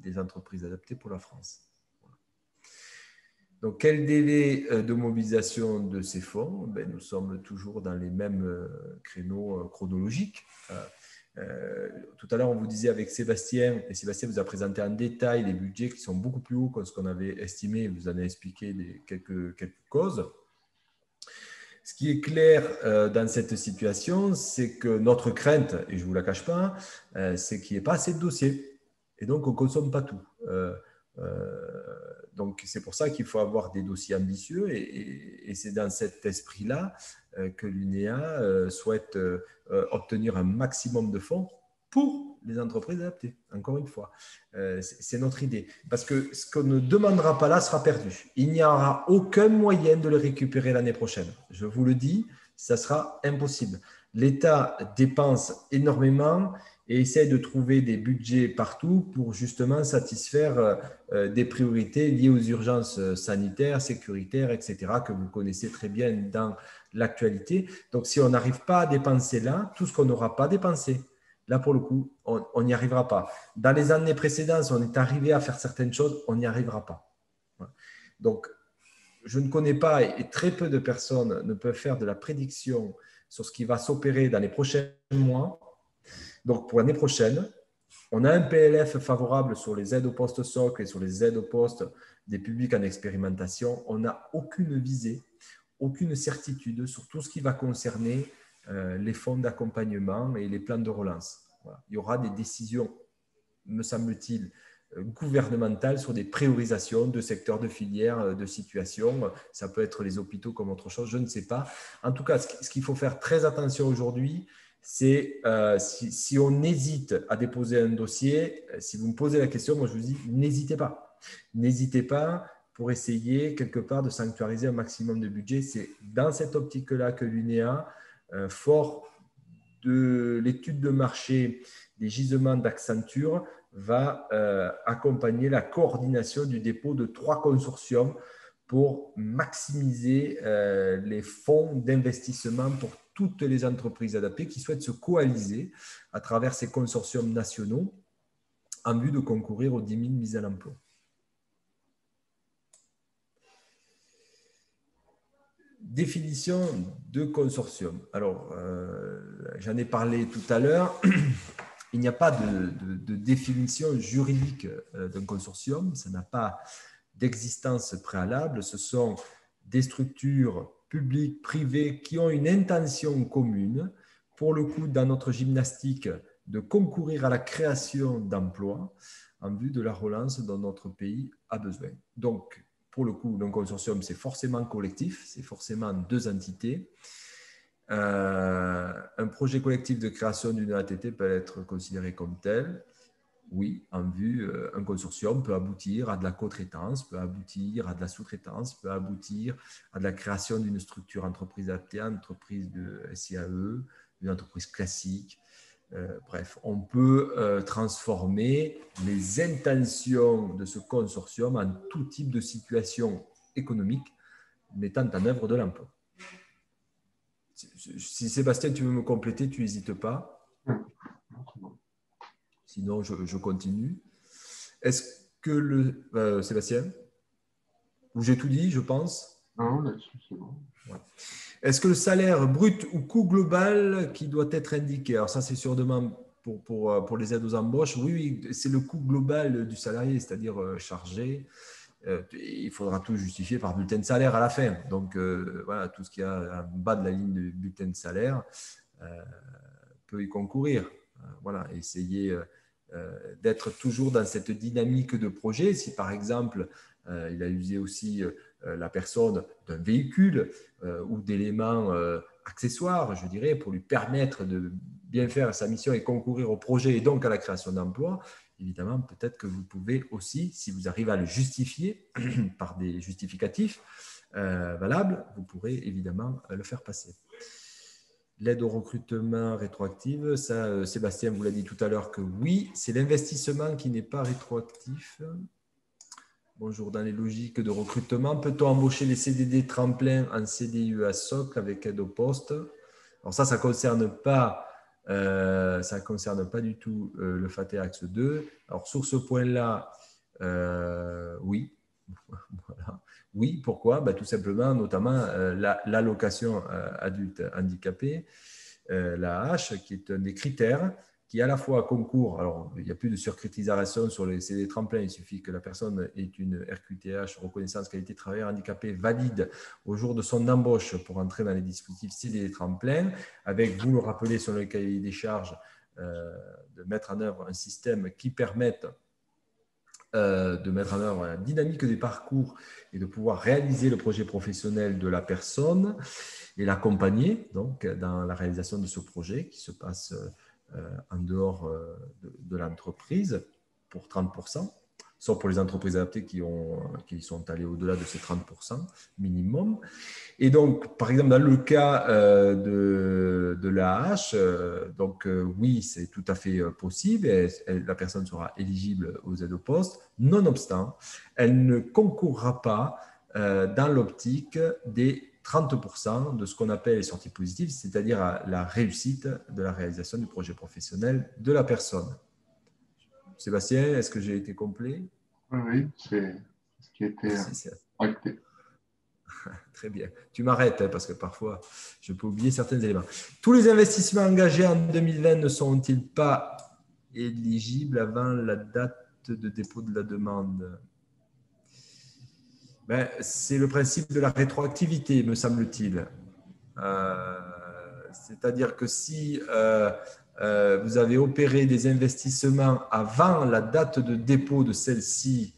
des entreprises adaptées pour la France. Donc, quel délai de mobilisation de ces fonds? Nous sommes toujours dans les mêmes créneaux chronologiques. Tout à l'heure, on vous disait avec Sébastien, et Sébastien vous a présenté en détail les budgets qui sont beaucoup plus hauts que ce qu'on avait estimé. Vous en avez expliqué quelques causes. Ce qui est clair dans cette situation, c'est que notre crainte, et je ne vous la cache pas, c'est qu'il n'y ait pas assez de dossiers. Et donc, on ne consomme pas tout. Donc, c'est pour ça qu'il faut avoir des dossiers ambitieux et c'est dans cet esprit-là que l'UNEA souhaite obtenir un maximum de fonds pour les entreprises adaptées. Encore une fois, c'est notre idée. Parce que ce qu'on ne demandera pas là sera perdu. Il n'y aura aucun moyen de le récupérer l'année prochaine. Je vous le dis, ça sera impossible. L'État dépense énormément et essaie de trouver des budgets partout pour justement satisfaire des priorités liées aux urgences sanitaires, sécuritaires, etc., que vous connaissez très bien dans l'actualité. Donc, si on n'arrive pas à dépenser là, tout ce qu'on n'aura pas dépensé, là, pour le coup, on n'y arrivera pas. Dans les années précédentes, si on est arrivé à faire certaines choses, on n'y arrivera pas. Donc, je ne connais pas et très peu de personnes ne peuvent faire de la prédiction sur ce qui va s'opérer dans les prochains mois. Donc, pour l'année prochaine, on a un PLF favorable sur les aides au poste socle et sur les aides au poste des publics en expérimentation. On n'a aucune visée, aucune certitude sur tout ce qui va concerner les fonds d'accompagnement et les plans de relance. Voilà. Il y aura des décisions, me semble-t-il, gouvernementales sur des priorisations de secteurs, de filières, de situations. Ça peut être les hôpitaux comme autre chose, je ne sais pas. En tout cas, ce qu'il faut faire très attention aujourd'hui, c'est si on hésite à déposer un dossier, si vous me posez la question, moi je vous dis, n'hésitez pas. N'hésitez pas pour essayer quelque part de sanctuariser un maximum de budget. C'est dans cette optique-là que l'UNEA, fort de l'étude de marché des gisements d'Accenture, va accompagner la coordination du dépôt de 3 consortiums pour maximiser les fonds d'investissement pour toutes les entreprises adaptées qui souhaitent se coaliser à travers ces consortiums nationaux en vue de concourir aux 10 000 mises à l'emploi. Définition de consortium. Alors, j'en ai parlé tout à l'heure. Il n'y a pas de définition juridique d'un consortium. Ça n'a pas d'existence préalable. Ce sont des structures publiques, privées qui ont une intention commune, pour le coup, dans notre gymnastique, de concourir à la création d'emplois en vue de la relance dont notre pays a besoin. Donc, pour le coup, un consortium, c'est forcément collectif, c'est forcément 2 entités. Un projet collectif de création d'une ATT peut être considéré comme tel. Oui, en vue, un consortium peut aboutir à de la co-traitance, peut aboutir à de la sous-traitance, peut aboutir à de la création d'une structure entreprise adaptée, entreprise de SIAE, une entreprise classique. Bref, on peut transformer les intentions de ce consortium en tout type de situation économique mettant en œuvre de l'emploi. Si Sébastien, tu veux me compléter, tu n'hésites pas. Sinon, je continue. Est-ce que Sébastien, ou j'ai tout dit, je pense? Non, là-dessus, c'est bon. Ouais. Est-ce que le salaire brut ou coût global qui doit être indiqué? Alors ça, c'est sur demande pour les aides aux embauches. Oui, c'est le coût global du salarié, c'est-à-dire chargé. Il faudra tout justifier par bulletin de salaire à la fin. Donc, voilà, tout ce qui est en bas de la ligne de bulletin de salaire peut y concourir. Voilà, essayer d'être toujours dans cette dynamique de projet. Si, par exemple, il a usé aussi la personne d'un véhicule ou d'éléments accessoires, je dirais, pour lui permettre de bien faire sa mission et concourir au projet et donc à la création d'emplois, évidemment, peut-être que vous pouvez aussi, si vous arrivez à le justifier par des justificatifs valables, vous pourrez évidemment le faire passer. L'aide au recrutement rétroactive, ça, Sébastien vous l'a dit tout à l'heure que oui, c'est l'investissement qui n'est pas rétroactif. Bonjour, dans les logiques de recrutement, peut-on embaucher les CDD tremplin en CDI à socle avec aide au poste? Alors ça ne concerne pas, du tout le FATEA Axe 2. Alors sur ce point-là, oui. Voilà. Oui, pourquoi? Tout simplement, notamment l'allocation adulte handicapé, l'AH, qui est un des critères qui à la fois concourt, alors il n'y a plus de surcritisation sur les CD tremplins, il suffit que la personne ait une RQTH, reconnaissance qualité travailleur handicapé, valide au jour de son embauche pour entrer dans les dispositifs CD tremplins, avec, vous le rappelez sur le cahier des charges, de mettre en œuvre un système qui permette de mettre en œuvre la dynamique des parcours et de pouvoir réaliser le projet professionnel de la personne et l'accompagner donc dans la réalisation de ce projet qui se passe en dehors de l'entreprise pour 30%, sauf pour les entreprises adaptées qui sont allées au-delà de ces 30% minimum. Et donc, par exemple, dans le cas de l'AH, oui, c'est tout à fait possible. La personne sera éligible aux aides au poste. Nonobstant, elle ne concourra pas dans l'optique des 30% de ce qu'on appelle les sorties positives, c'est-à-dire la réussite de la réalisation du projet professionnel de la personne. Sébastien, est-ce que j'ai été complet? Oui, c'est ce qui a été acté. Très bien. Tu m'arrêtes parce que parfois, je peux oublier certains éléments. Tous les investissements engagés en 2020 ne sont-ils pas éligibles avant la date de dépôt de la demande? C'est le principe de la rétroactivité, me semble-t-il. C'est-à-dire que si vous avez opéré des investissements avant la date de dépôt de celle-ci,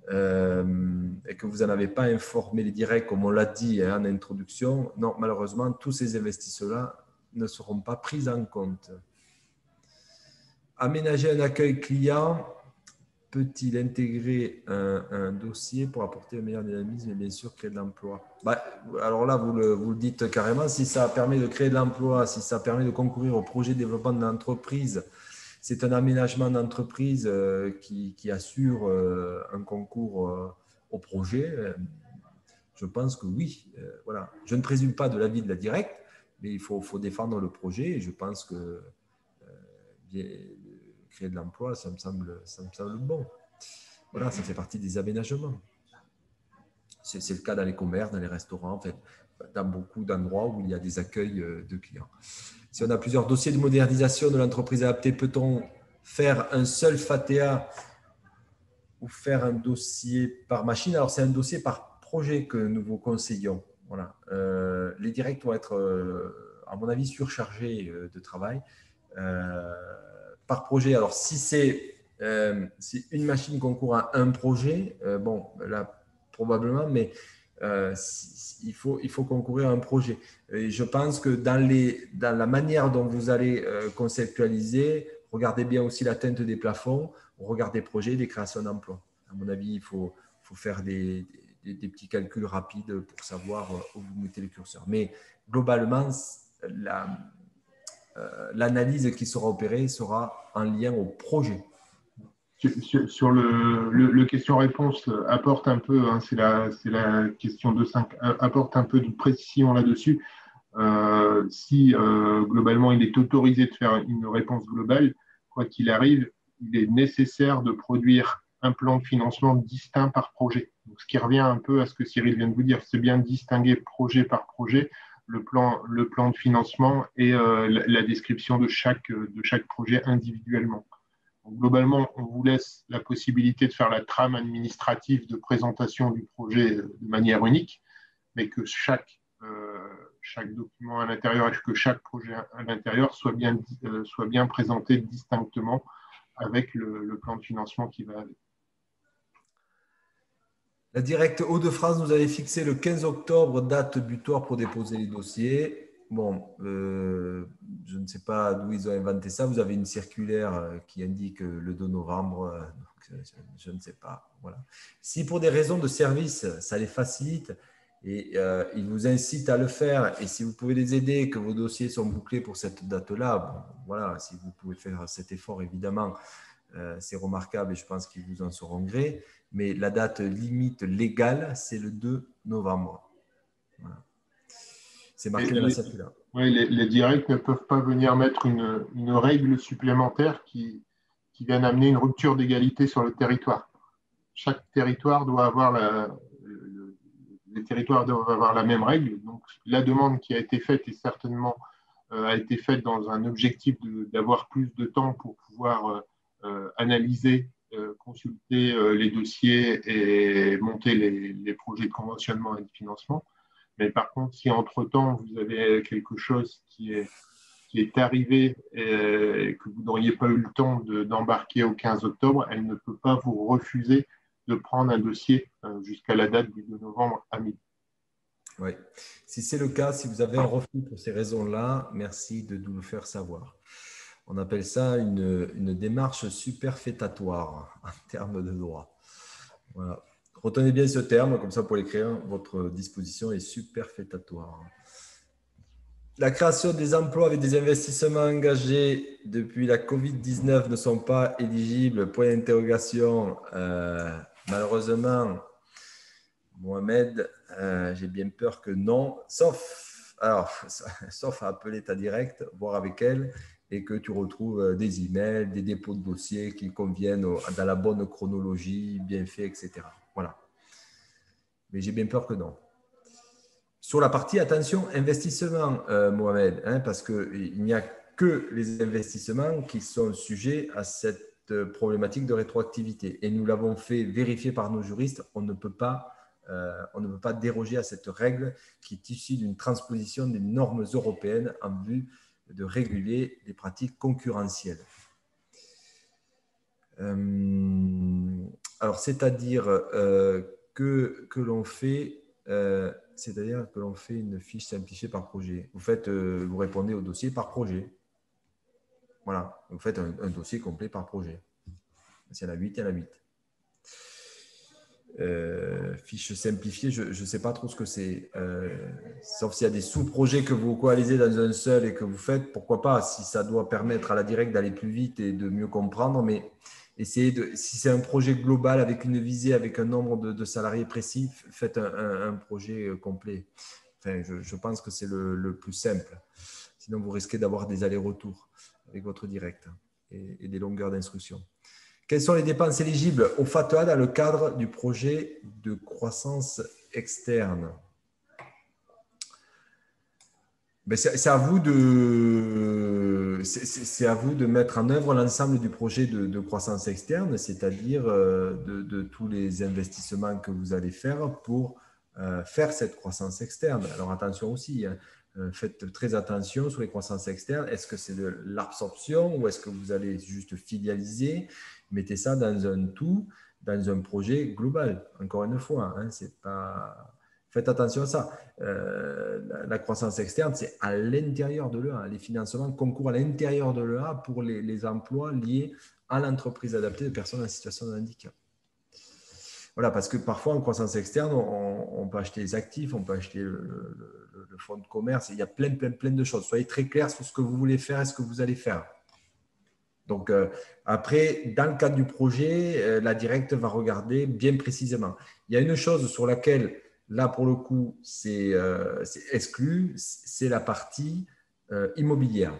et que vous n'en avez pas informé les directs, comme on l'a dit en introduction, non, malheureusement, tous ces investissements-là ne seront pas pris en compte. Aménager un accueil client peut-il intégrer un dossier pour apporter un meilleur dynamisme et bien sûr créer de l'emploi? Alors là, vous le dites carrément, si ça permet de créer de l'emploi, si ça permet de concourir au projet de développement de l'entreprise, c'est un aménagement d'entreprise qui assure un concours au projet. Je pense que oui. Voilà. Je ne présume pas de l'avis de la directe, mais il faut défendre le projet et je pense que créer de l'emploi, ça me semble bon. Voilà, ça fait partie des aménagements. C'est le cas dans les commerces, dans les restaurants, en fait, dans beaucoup d'endroits où il y a des accueils de clients. Si on a plusieurs dossiers de modernisation de l'entreprise adaptée, peut-on faire un seul FATEA ou faire un dossier par machine? Alors, c'est un dossier par projet que nous vous conseillons. Voilà. Les directs vont être, à mon avis, surchargés de travail. Par projet, alors si une machine concourt à un projet, bon, là, probablement, mais il faut concourir à un projet. Et je pense que dans la manière dont vous allez conceptualiser, regardez bien aussi l'atteinte des plafonds, regardez des projets, des créations d'emplois. À mon avis, il faut faire des petits calculs rapides pour savoir où vous mettez le curseur. Mais globalement, l'analyse qui sera opérée sera en lien au projet. Sur le question-réponse, apporte un peu, hein, c'est la question 2.5, apporte un peu de précision là-dessus. Si globalement il est autorisé de faire une réponse globale, quoi qu'il arrive, il est nécessaire de produire un plan de financement distinct par projet. Donc, ce qui revient un peu à ce que Cyril vient de vous dire, c'est bien de distinguer projet par projet le plan de financement et la description de chaque projet individuellement. Donc, globalement, on vous laisse la possibilité de faire la trame administrative de présentation du projet de manière unique, mais que chaque document à l'intérieur et que chaque projet à l'intérieur soit bien présenté distinctement avec le plan de financement qui va avec. La Directe Hauts-de-France nous avait fixé le 15 octobre, date butoir pour déposer les dossiers. Bon, je ne sais pas d'où ils ont inventé ça. Vous avez une circulaire qui indique le 2 novembre. Donc, je ne sais pas. Voilà. Si pour des raisons de service, ça les facilite et ils vous incitent à le faire, et si vous pouvez les aider, que vos dossiers sont bouclés pour cette date-là, bon, voilà, si vous pouvez faire cet effort, évidemment, c'est remarquable et je pense qu'ils vous en sauront gré. Mais la date limite légale, c'est le 2 novembre. Voilà. C'est marqué dans la circulaire. Oui, les directs ne peuvent pas venir mettre une règle supplémentaire qui vienne amener une rupture d'égalité sur le territoire. Chaque territoire doit avoir les territoires doivent avoir la même règle. Donc, la demande qui a été faite est certainement a été faite dans un objectif d'avoir plus de temps pour pouvoir analyser, consulter les dossiers et monter les projets de conventionnement et de financement. Mais par contre, si entre-temps, vous avez quelque chose qui est arrivé et que vous n'auriez pas eu le temps d'embarquer au 15 octobre, elle ne peut pas vous refuser de prendre un dossier jusqu'à la date du 2 novembre à midi. Oui. Si c'est le cas, si vous avez un refus pour ces raisons-là, merci de nous le faire savoir. On appelle ça une démarche superfétatoire en termes de droit. Voilà. Retenez bien ce terme, comme ça pour l'écrire, votre disposition est superfétatoire. La création des emplois avec des investissements engagés depuis la Covid-19 ne sont pas éligibles. Point d'interrogation. Malheureusement, Mohamed, j'ai bien peur que non, sauf à appeler ta directe, voir avec elle et que tu retrouves des emails, des dépôts de dossiers qui conviennent dans la bonne chronologie, bien fait, etc. Voilà. Mais j'ai bien peur que non. Sur la partie, attention, investissement, Mohamed, parce qu'il n'y a que les investissements qui sont sujets à cette problématique de rétroactivité. Et nous l'avons fait vérifier par nos juristes, on ne peut pas déroger à cette règle qui est issue d'une transposition des normes européennes en vue de réguler les pratiques concurrentielles. Alors, c'est-à-dire que l'on fait une fiche simplifiée par projet. Vous répondez au dossier par projet. Voilà, vous faites un dossier complet par projet. S'il y en a 8, il y en a 8. Fiche simplifiée, je ne sais pas trop ce que c'est. Sauf s'il y a des sous-projets que vous coalisez dans un seul et que vous faites, pourquoi pas, si ça doit permettre à la directe d'aller plus vite et de mieux comprendre. Mais si c'est un projet global avec une visée, avec un nombre de salariés précis, faites un projet complet. Enfin, je pense que c'est le plus simple. Sinon, vous risquez d'avoir des allers-retours avec votre direct et des longueurs d'instruction. Quelles sont les dépenses éligibles au FATEA dans le cadre du projet de croissance externe? C'est à vous de mettre en œuvre l'ensemble du projet de croissance externe, c'est-à-dire de tous les investissements que vous allez faire pour faire cette croissance externe. Alors attention aussi, faites très attention sur les croissances externes. Est-ce que c'est de l'absorption ou est-ce que vous allez juste filialiser? Mettez ça dans un tout, dans un projet global. Encore une fois, c'est pas... Faites attention à ça. La croissance externe, c'est à l'intérieur de l'EA. Les financements concourent à l'intérieur de l'EA pour les emplois liés à l'entreprise adaptée de personnes en situation de handicap. Voilà, parce que parfois, en croissance externe, on peut acheter les actifs, on peut acheter le fonds de commerce. Il y a plein de choses. Soyez très clairs sur ce que vous voulez faire et ce que vous allez faire. Donc, après, dans le cadre du projet, la directe va regarder bien précisément. Il y a une chose sur laquelle, là, pour le coup, c'est exclu, c'est la partie immobilière.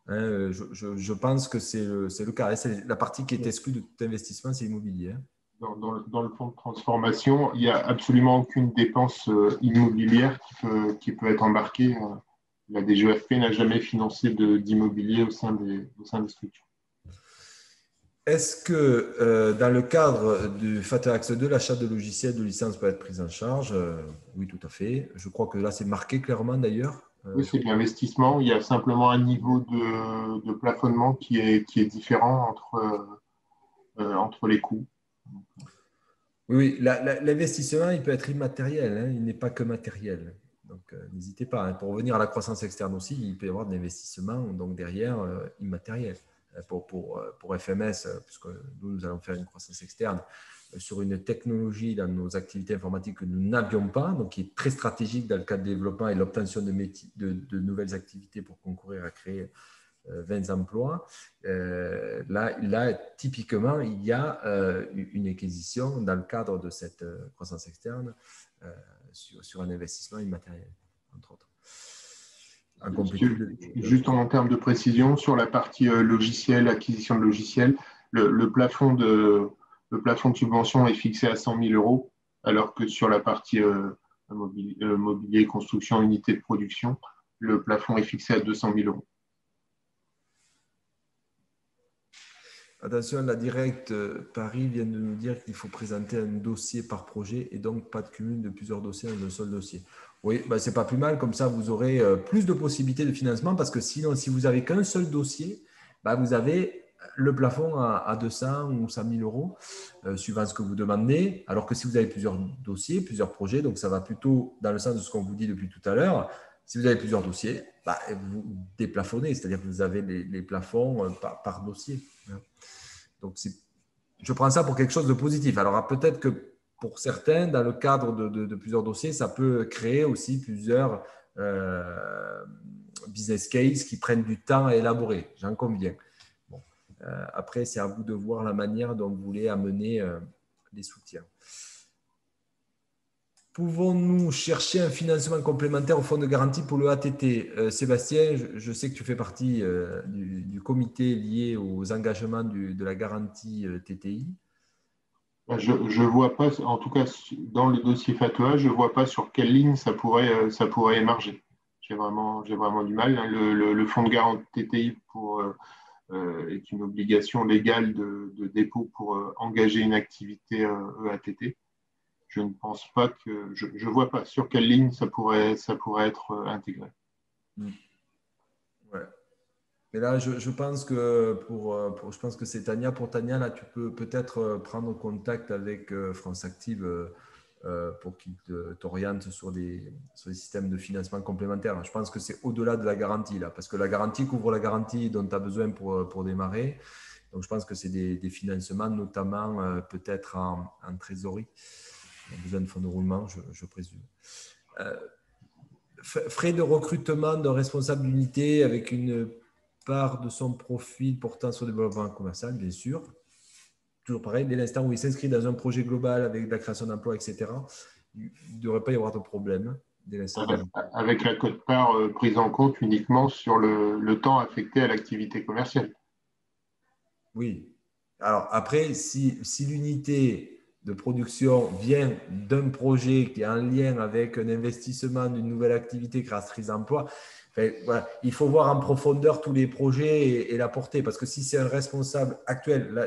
Je pense que c'est le cas. C'est la partie qui est exclue de tout investissement, c'est l'immobilier. Dans le fonds de transformation, il n'y a absolument aucune dépense immobilière qui peut être embarquée. La DGEFP n'a jamais financé d'immobilier au sein des structures. Est-ce que dans le cadre du FATEA Axe 2, l'achat de logiciels de licence peut être pris en charge? Oui, tout à fait. Je crois que là, c'est marqué clairement d'ailleurs. Oui, c'est de l'investissement. Il y a simplement un niveau de plafonnement qui est différent entre les coûts. Oui, l'investissement, il peut être immatériel, hein, il n'est pas que matériel. Donc, n'hésitez pas, hein. Pour revenir à la croissance externe aussi, il peut y avoir de l'investissement donc derrière immatériel. Pour FMS, puisque nous allons faire une croissance externe sur une technologie dans nos activités informatiques que nous n'avions pas, donc qui est très stratégique dans le cadre du développement et l'obtention de nouvelles activités pour concourir à créer 20 emplois. Là, typiquement, il y a une acquisition dans le cadre de cette croissance externe sur un investissement immatériel, entre autres. Juste en termes de précision, sur la partie logiciel, acquisition de logiciels, le plafond de subvention est fixé à 100 000 euros, alors que sur la partie mobilier, construction, unité de production, le plafond est fixé à 200 000 euros. Attention, la Directe Paris vient de nous dire qu'il faut présenter un dossier par projet et donc pas de cumul de plusieurs dossiers dans un seul dossier. Oui, ben, c'est pas plus mal, comme ça vous aurez plus de possibilités de financement parce que sinon, si vous n'avez qu'un seul dossier, ben, vous avez le plafond à 200 ou 100 000 euros, suivant ce que vous demandez, alors que si vous avez plusieurs dossiers, plusieurs projets, donc ça va plutôt dans le sens de ce qu'on vous dit depuis tout à l'heure. Si vous avez plusieurs dossiers, ben, vous déplafonnez, c'est-à-dire que vous avez les plafonds par dossier. Donc, je prends ça pour quelque chose de positif. Alors, peut-être que pour certains, dans le cadre de plusieurs dossiers, ça peut créer aussi plusieurs business cases qui prennent du temps à élaborer. J'en conviens. Bon. Après, c'est à vous de voir la manière dont vous voulez amener les soutiens. Pouvons-nous chercher un financement complémentaire au fonds de garantie pour le ATT? Sébastien, je sais que tu fais partie du comité lié aux engagements de la garantie TTI. Je ne vois pas, en tout cas dans le dossier FATEA, je ne vois pas sur quelle ligne ça pourrait émerger. J'ai vraiment du mal. Le fonds de garantie TTI est une obligation légale de dépôt pour engager une activité EATT. Je ne pense pas que je vois pas sur quelle ligne ça pourrait être intégré. Ouais. Mais là, je pense que je pense que c'est Tania. Pour Tania, là, tu peux peut-être prendre contact avec France Active pour qu'il t'oriente sur les systèmes de financement complémentaires. Je pense que c'est au-delà de la garantie, là, parce que la garantie couvre la garantie dont tu as besoin pour démarrer. Donc, je pense que c'est des financements, notamment peut-être en trésorerie. On a besoin de fonds de roulement, je présume. Frais de recrutement d'un responsable d'unité avec une part de son profil portant sur le développement commercial, bien sûr. Toujours pareil, dès l'instant où il s'inscrit dans un projet global avec de la création d'emplois, etc., il ne devrait pas y avoir de problème. Avec la quote-part prise en compte uniquement sur le temps affecté à l'activité commerciale. Oui. Alors après, si l'unité de production vient d'un projet qui est en lien avec un investissement d'une nouvelle activité créatrice d'emploi, voilà, il faut voir en profondeur tous les projets et la portée. Parce que si c'est un responsable actuel, là,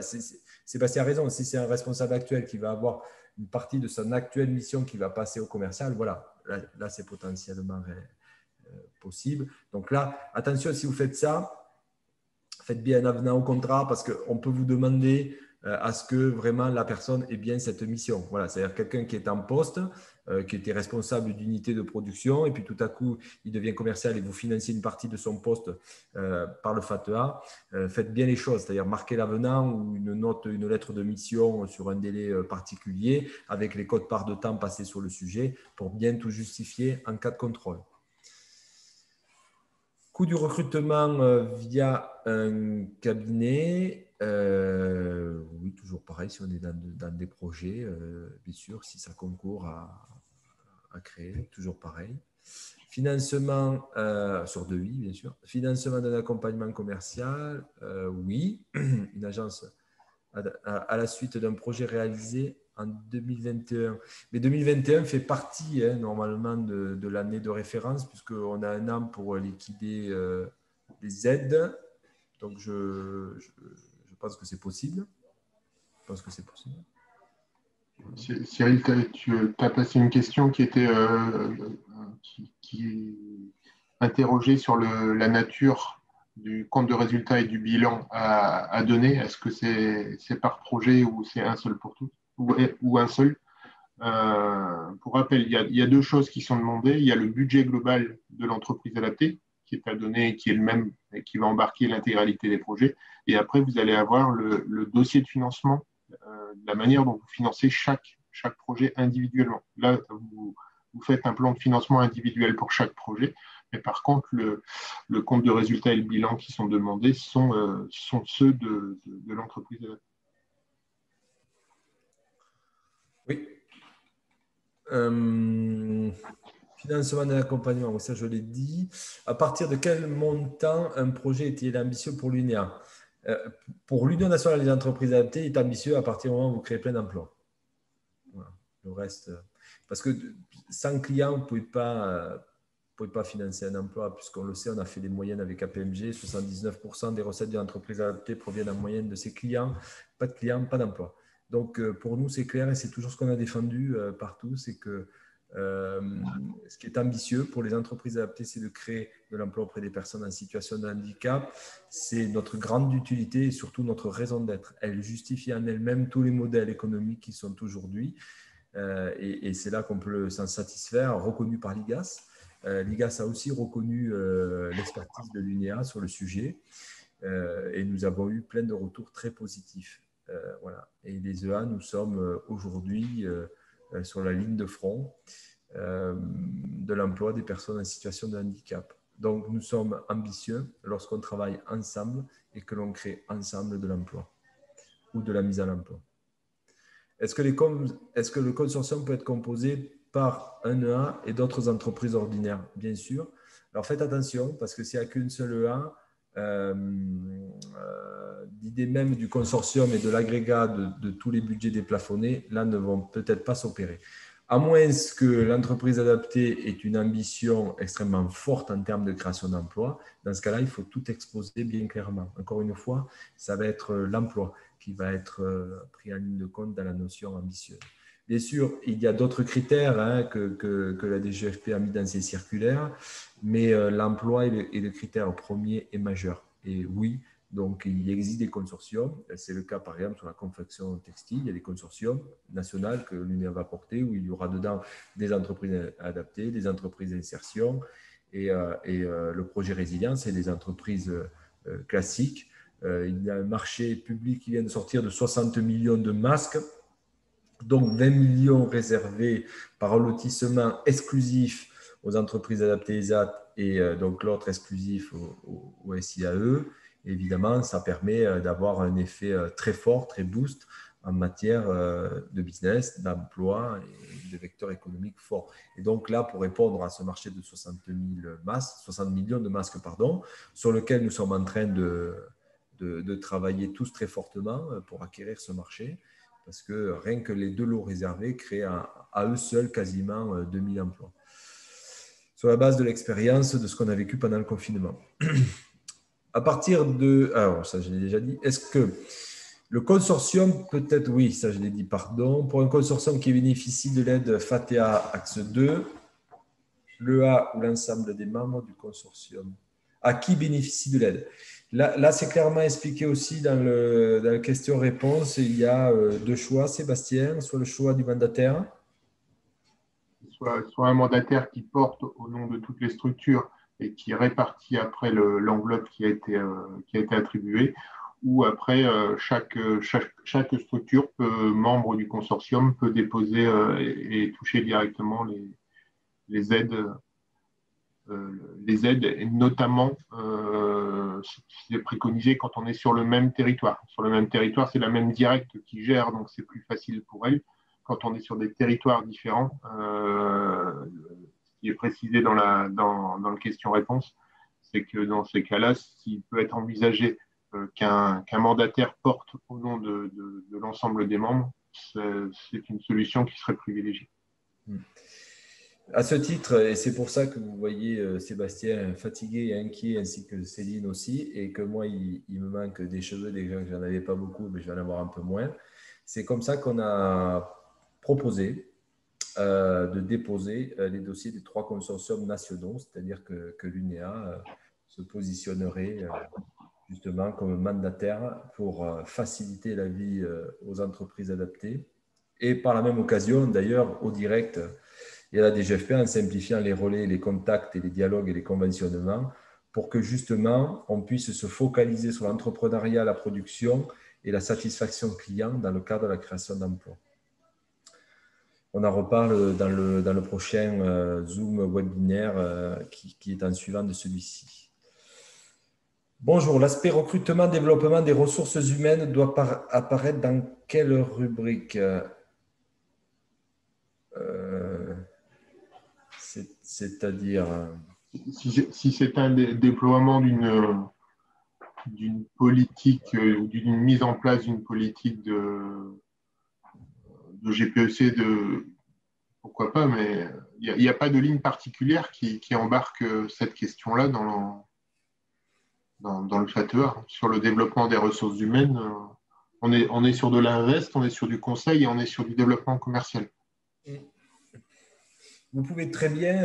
Sébastien a raison, si c'est un responsable actuel qui va avoir une partie de son actuelle mission qui va passer au commercial, voilà, là c'est potentiellement possible. Donc là, attention, si vous faites ça, faites bien un avenant au contrat parce qu'on peut vous demander à ce que vraiment la personne ait bien cette mission. Voilà, c'est-à-dire quelqu'un qui est en poste, qui était responsable d'unité de production et puis tout à coup, il devient commercial et vous financez une partie de son poste par le FATEA. Faites bien les choses, c'est-à-dire marquez l'avenant ou une lettre de mission sur un délai particulier avec les codes-parts de temps passés sur le sujet pour bien tout justifier en cas de contrôle. Coût du recrutement via un cabinet, oui, toujours pareil, si on est dans des projets, bien sûr, si ça concourt à créer, toujours pareil. Financement sur devis, bien sûr. Financement d'un accompagnement commercial, oui. Une agence à la suite d'un projet réalisé en 2021. Mais 2021 fait partie normalement de l'année de référence puisqu'on a un an pour liquider les aides. Donc, je pense que c'est possible. Je pense que c'est possible. Cyril, tu as passé une question qui était qui interrogeait sur la nature du compte de résultat et du bilan à donner. Est-ce que c'est par projet ou c'est un seul pour tous? ou un seul. Pour rappel, il y a deux choses qui sont demandées. Il y a le budget global de l'entreprise adaptée, qui est à donner, qui est le même et qui va embarquer l'intégralité des projets. Et après, vous allez avoir le dossier de financement, la manière dont vous financez chaque projet individuellement. Là, vous faites un plan de financement individuel pour chaque projet. Mais par contre, le compte de résultat et le bilan qui sont demandés sont ceux de l'entreprise adaptée. Oui. Financement et accompagnement, ça je l'ai dit. À partir de quel montant un projet est-il ambitieux pour l'UNEA? Pour l'Union nationale des entreprises adaptées, il est ambitieux à partir du moment où vous créez plein d'emplois. Voilà. Le reste, parce que sans client, vous ne pouvez pas financer un emploi, puisqu'on le sait, on a fait des moyennes avec KPMG, 79% des recettes des entreprises adaptées proviennent en moyenne de ses clients. Pas de clients, pas d'emploi. Donc, pour nous, c'est clair et c'est toujours ce qu'on a défendu partout, c'est que ce qui est ambitieux pour les entreprises adaptées, c'est de créer de l'emploi auprès des personnes en situation de handicap. C'est notre grande utilité et surtout notre raison d'être. Elle justifie en elle-même tous les modèles économiques qui sont aujourd'hui. Et c'est là qu'on peut s'en satisfaire, reconnu par l'IGAS. L'IGAS a aussi reconnu l'expertise de l'UNEA sur le sujet et nous avons eu plein de retours très positifs. Voilà. Et les EA, nous sommes aujourd'hui sur la ligne de front de l'emploi des personnes en situation de handicap. Donc, nous sommes ambitieux lorsqu'on travaille ensemble et que l'on crée ensemble de l'emploi ou de la mise à l'emploi. Est-ce que le consortium peut être composé par un EA et d'autres entreprises ordinaires? Bien sûr. Alors, faites attention parce que s'il n'y a qu'une seule EA, l'idée même du consortium et de l'agrégat de tous les budgets déplafonnés, là, ne vont peut-être pas s'opérer. À moins que l'entreprise adaptée ait une ambition extrêmement forte en termes de création d'emplois, dans ce cas-là, il faut tout exposer bien clairement. Encore une fois, ça va être l'emploi qui va être pris en ligne de compte dans la notion ambitieuse. Bien sûr, il y a d'autres critères que la DGFP a mis dans ses circulaires, mais l'emploi est le critère premier et majeur. Et oui, donc il existe des consortiums. C'est le cas, par exemple, sur la confection textile. Il y a des consortiums nationaux que l'UNEA va porter où il y aura dedans des entreprises adaptées, des entreprises d'insertion et le projet résilience, c'est des entreprises classiques. Il y a un marché public qui vient de sortir de 60 millions de masques, donc 20 millions réservés par lotissement exclusif aux entreprises adaptées ESAT et donc l'autre exclusif au SIAE. Et évidemment, ça permet d'avoir un effet très fort, très boost en matière de business, d'emploi et de vecteurs économiques forts. Et donc là, pour répondre à ce marché de 60 millions de masques, sur lequel nous sommes en train de travailler tous très fortement pour acquérir ce marché, parce que rien que les deux lots réservés créent à eux seuls quasiment 2000 emplois. Sur la base de l'expérience de ce qu'on a vécu pendant le confinement. À partir de… Alors, ça, je l'ai déjà dit. Est-ce que le consortium, peut-être, oui, ça, je l'ai dit, pardon. Pour un consortium qui bénéficie de l'aide FATEA Axe 2, l'EA ou l'ensemble des membres du consortium, à qui bénéficie de l'aide? Là, c'est clairement expliqué aussi dans la question-réponse. Il y a deux choix, Sébastien, soit le choix du mandataire. Soit un mandataire qui porte au nom de toutes les structures et qui répartit après l'enveloppe qui a été attribuée, ou après chaque structure, membre du consortium, peut déposer et toucher directement les aides. Et notamment, c'est préconisé quand on est sur le même territoire. Sur le même territoire, c'est la même directe qui gère, donc c'est plus facile pour elle. Quand on est sur des territoires différents, ce qui est précisé dans le question-réponse, c'est que dans ces cas-là, s'il peut être envisagé qu'un mandataire porte au nom de l'ensemble des membres, c'est une solution qui serait privilégiée. À ce titre, et c'est pour ça que vous voyez Sébastien fatigué et inquiet, ainsi que Céline aussi, et que moi, il me manque des cheveux, déjà que je n'en avais pas beaucoup, mais je vais en avoir un peu moins. C'est comme ça qu'on a proposé de déposer les dossiers des 3 consortiums nationaux, c'est-à-dire que l'UNEA se positionnerait justement comme mandataire pour faciliter la vie aux entreprises adaptées et par la même occasion, d'ailleurs, au direct et à la DGFP, en simplifiant les relais, les contacts et les dialogues et les conventionnements pour que justement, on puisse se focaliser sur l'entrepreneuriat, la production et la satisfaction client dans le cadre de la création d'emplois. On en reparle dans le prochain Zoom webinaire qui est en suivant de celui-ci. Bonjour, l'aspect recrutement, développement des ressources humaines doit apparaître dans quelle rubrique? C'est-à-dire… Si c'est un déploiement d'une politique ou d'une mise en place d'une politique de GPEC, pourquoi pas, mais il n'y a pas de ligne particulière qui embarque cette question-là dans le FATEA. Sur le développement des ressources humaines, on est sur de l'invest, on est sur du conseil et on est sur du développement commercial. Vous pouvez très bien,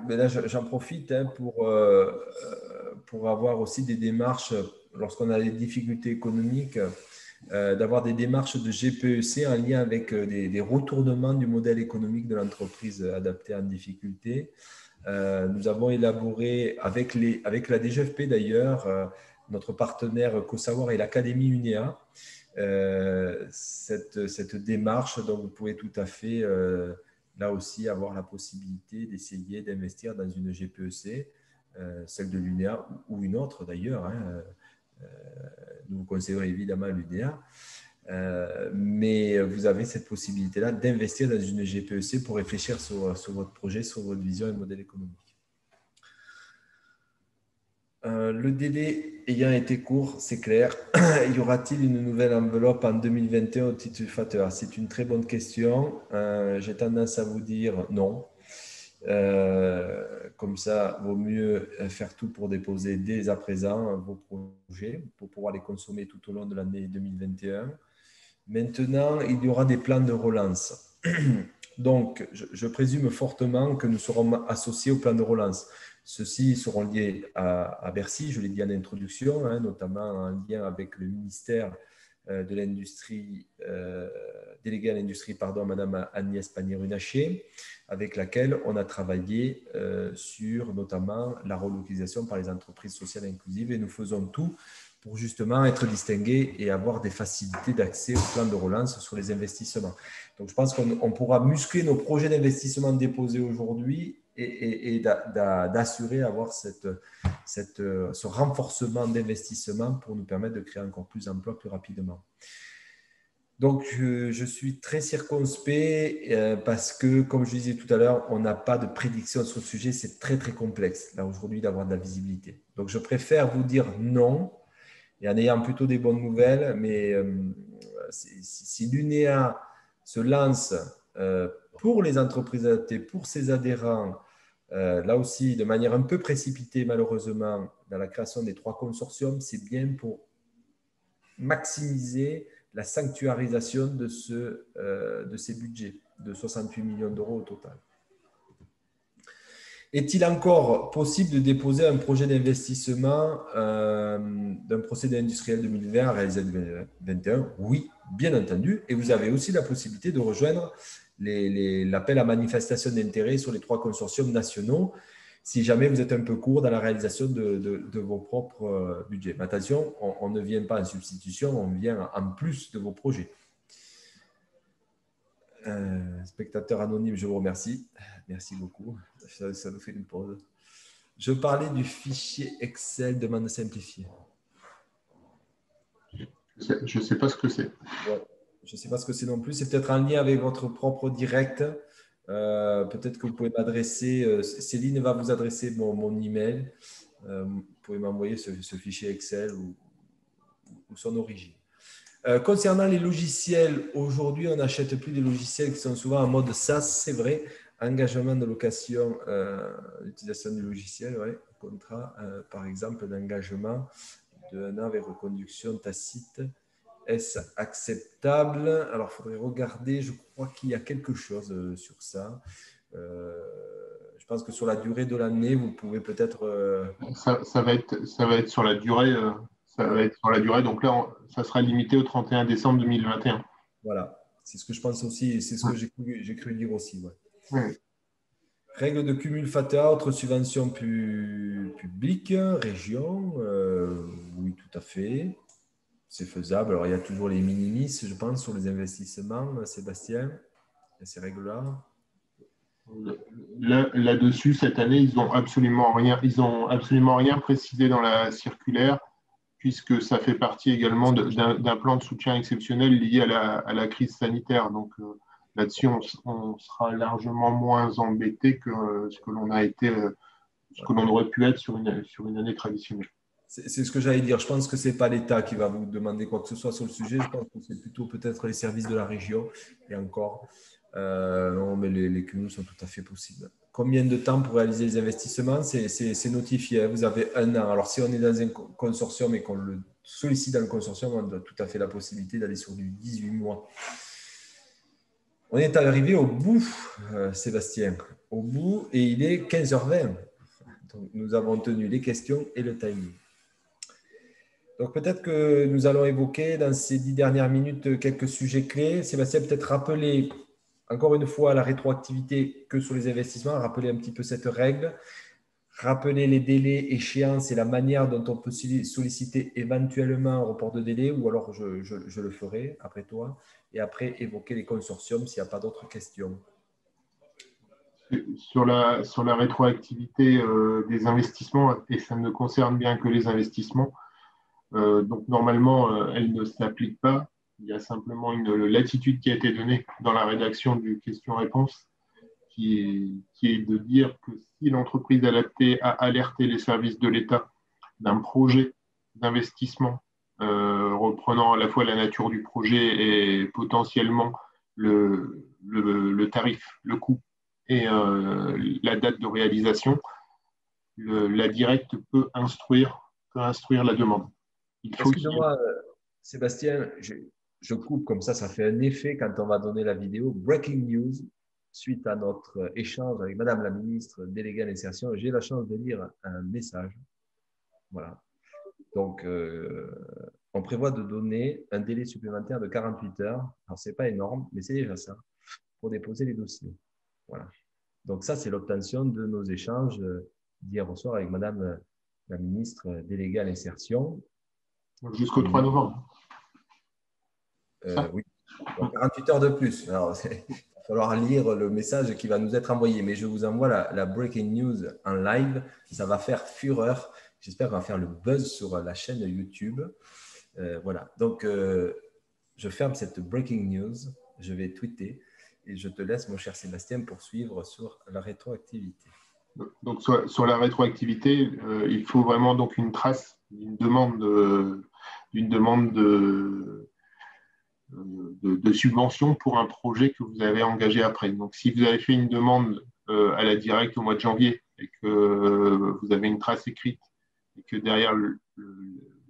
mais là j'en profite pour avoir aussi des démarches, lorsqu'on a des difficultés économiques, d'avoir des démarches de GPEC en lien avec des retournements du modèle économique de l'entreprise adaptée en difficulté. Nous avons élaboré avec la DGFP d'ailleurs, notre partenaire CoSavoir et l'Académie UNEA, cette démarche. Donc vous pouvez tout à fait là aussi avoir la possibilité d'essayer d'investir dans une GPEC, celle de l'UNEA ou une autre d'ailleurs. Nous vous conseillons évidemment l'UNEA, mais vous avez cette possibilité-là d'investir dans une GPEC pour réfléchir sur votre projet, sur votre vision et modèle économique. Le délai ayant été court, c'est clair. Y aura-t-il une nouvelle enveloppe en 2021 au titre du FATEA? C'est une très bonne question. J'ai tendance à vous dire non. Comme ça, vaut mieux faire tout pour déposer dès à présent vos projets pour pouvoir les consommer tout au long de l'année 2021. Maintenant, il y aura des plans de relance. Donc, je présume fortement que nous serons associés au plan de relance. Ceux-ci seront liés à Bercy, je l'ai dit en introduction, notamment en lien avec le ministère de l'Industrie, délégué à l'Industrie, Madame Agnès Pannier-Runacher, avec laquelle on a travaillé sur notamment la relocalisation par les entreprises sociales inclusives, et nous faisons tout pour justement être distingués et avoir des facilités d'accès au plan de relance sur les investissements. Donc, je pense qu'on pourra muscler nos projets d'investissement déposés aujourd'hui et d'assurer avoir ce renforcement d'investissement pour nous permettre de créer encore plus d'emplois plus rapidement. Donc, je suis très circonspect parce que, comme je disais tout à l'heure, on n'a pas de prédiction sur le sujet. C'est très, très complexe, là, aujourd'hui, d'avoir de la visibilité. Donc, je préfère vous dire non, et en ayant plutôt des bonnes nouvelles. Mais si l'UNEA se lance pour les entreprises adaptées, pour ses adhérents, là aussi, de manière un peu précipitée, malheureusement, dans la création des 3 consortiums, c'est bien pour maximiser la sanctuarisation de ces budgets de 68 millions d'euros au total. Est-il encore possible de déposer un projet d'investissement d'un procédé industriel 2020 réalisé en 2021? Oui, bien entendu. Et vous avez aussi la possibilité de rejoindre l'appel à manifestation d'intérêt sur les 3 consortiums nationaux si jamais vous êtes un peu court dans la réalisation de vos propres budgets. Mais attention, on ne vient pas en substitution, on vient en plus de vos projets. Spectateur anonyme, je vous remercie. Merci beaucoup. Ça nous fait une pause. Je parlais du fichier Excel demande simplifiée. Je ne sais pas ce que c'est. Ouais, je ne sais pas ce que c'est non plus. C'est peut-être en lien avec votre propre direct. Peut-être que vous pouvez m'adresser. Céline va vous adresser mon email. Vous pouvez m'envoyer ce fichier Excel ou son origine. Concernant les logiciels, aujourd'hui, on n'achète plus des logiciels qui sont souvent en mode SaaS, c'est vrai. Engagement de location, utilisation du logiciel, ouais. Contrat, par exemple, d'engagement de 1 an avec reconduction tacite. Est-ce acceptable? Alors, il faudrait regarder. Je crois qu'il y a quelque chose sur ça. Je pense que sur la durée de l'année, vous pouvez peut-être… Ça va être sur la durée. Ça va être sur la durée. Donc là, ça sera limité au 31 décembre 2021. Voilà. C'est ce que je pense aussi, c'est ce que j'ai cru lire aussi. Ouais. Oui. Règles de cumul FATEA, autres subventions publiques, région, oui, tout à fait. C'est faisable. Alors, il y a toujours les minimis, je pense, sur les investissements, Sébastien, ces règles-là. Là-dessus, cette année, ils n'ont absolument rien précisé dans la circulaire, puisque ça fait partie également d'un plan de soutien exceptionnel lié à la crise sanitaire. Donc là-dessus, on sera largement moins embêté que ce que l'on a été, ce que l'on aurait pu être sur une année traditionnelle. C'est ce que j'allais dire. Je pense que ce n'est pas l'État qui va vous demander quoi que ce soit sur le sujet. Je pense que c'est plutôt peut-être les services de la région. Et encore, non, mais les cumuls sont tout à fait possibles. Combien de temps pour réaliser les investissements? C'est notifié. Vous avez 1 an. Alors, si on est dans un consortium et qu'on le sollicite dans le consortium, on a tout à fait la possibilité d'aller sur du 18 mois. On est arrivé au bout, Sébastien. Au bout, et il est 15h20. Donc, nous avons tenu les questions et le timing. Donc, peut-être que nous allons évoquer dans ces 10 dernières minutes quelques sujets clés. Sébastien, peut-être rappeler encore une fois la rétroactivité que sur les investissements, rappeler un petit peu cette règle, rappeler les délais, échéances et la manière dont on peut solliciter éventuellement un report de délai, ou alors je le ferai après toi, et après évoquer les consortiums s'il n'y a pas d'autres questions. Sur la rétroactivité des investissements, et ça ne concerne bien que les investissements, donc normalement, elle ne s'applique pas. Il y a simplement une latitude qui a été donnée dans la rédaction du question-réponse qui est de dire que si l'entreprise adaptée a alerté les services de l'État d'un projet d'investissement reprenant à la fois la nature du projet et potentiellement le tarif, le coût et la date de réalisation, la directe peut instruire la demande. Excusez-moi, Sébastien, je coupe comme ça fait un effet quand on va donner la vidéo. Breaking news, suite à notre échange avec Madame la ministre déléguée à l'insertion, j'ai la chance de lire un message. Voilà. Donc, on prévoit de donner un délai supplémentaire de 48 heures. Alors, ce n'est pas énorme, mais c'est déjà ça, pour déposer les dossiers. Voilà. Donc, ça, c'est l'obtention de nos échanges d'hier au soir avec Madame la ministre déléguée à l'insertion. Jusqu'au 3 novembre. Oui, donc 48 heures de plus. Alors, il va falloir lire le message qui va nous être envoyé, mais je vous envoie la breaking news en live. Ça va faire fureur. J'espère qu'on va faire le buzz sur la chaîne YouTube. Voilà. Donc, je ferme cette breaking news. Je vais tweeter et je te laisse, mon cher Sébastien, poursuivre sur la rétroactivité. Donc, sur la rétroactivité, il faut vraiment donc une trace d'une demande de subvention pour un projet que vous avez engagé après. Donc, si vous avez fait une demande à la directe au mois de janvier et que vous avez une trace écrite et que derrière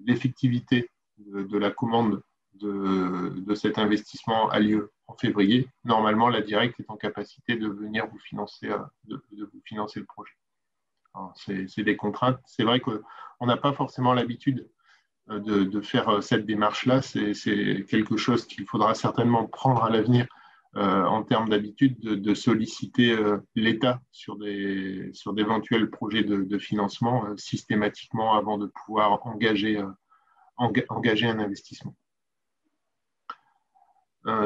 l'effectivité de la commande de cet investissement a lieu en février, normalement, la directe est en capacité de venir vous financer, vous financer le projet. C'est des contraintes. C'est vrai qu'on n'a pas forcément l'habitude de faire cette démarche-là. C'est quelque chose qu'il faudra certainement prendre à l'avenir en termes d'habitude de solliciter l'État sur d'éventuels projets de financement systématiquement avant de pouvoir engager un investissement.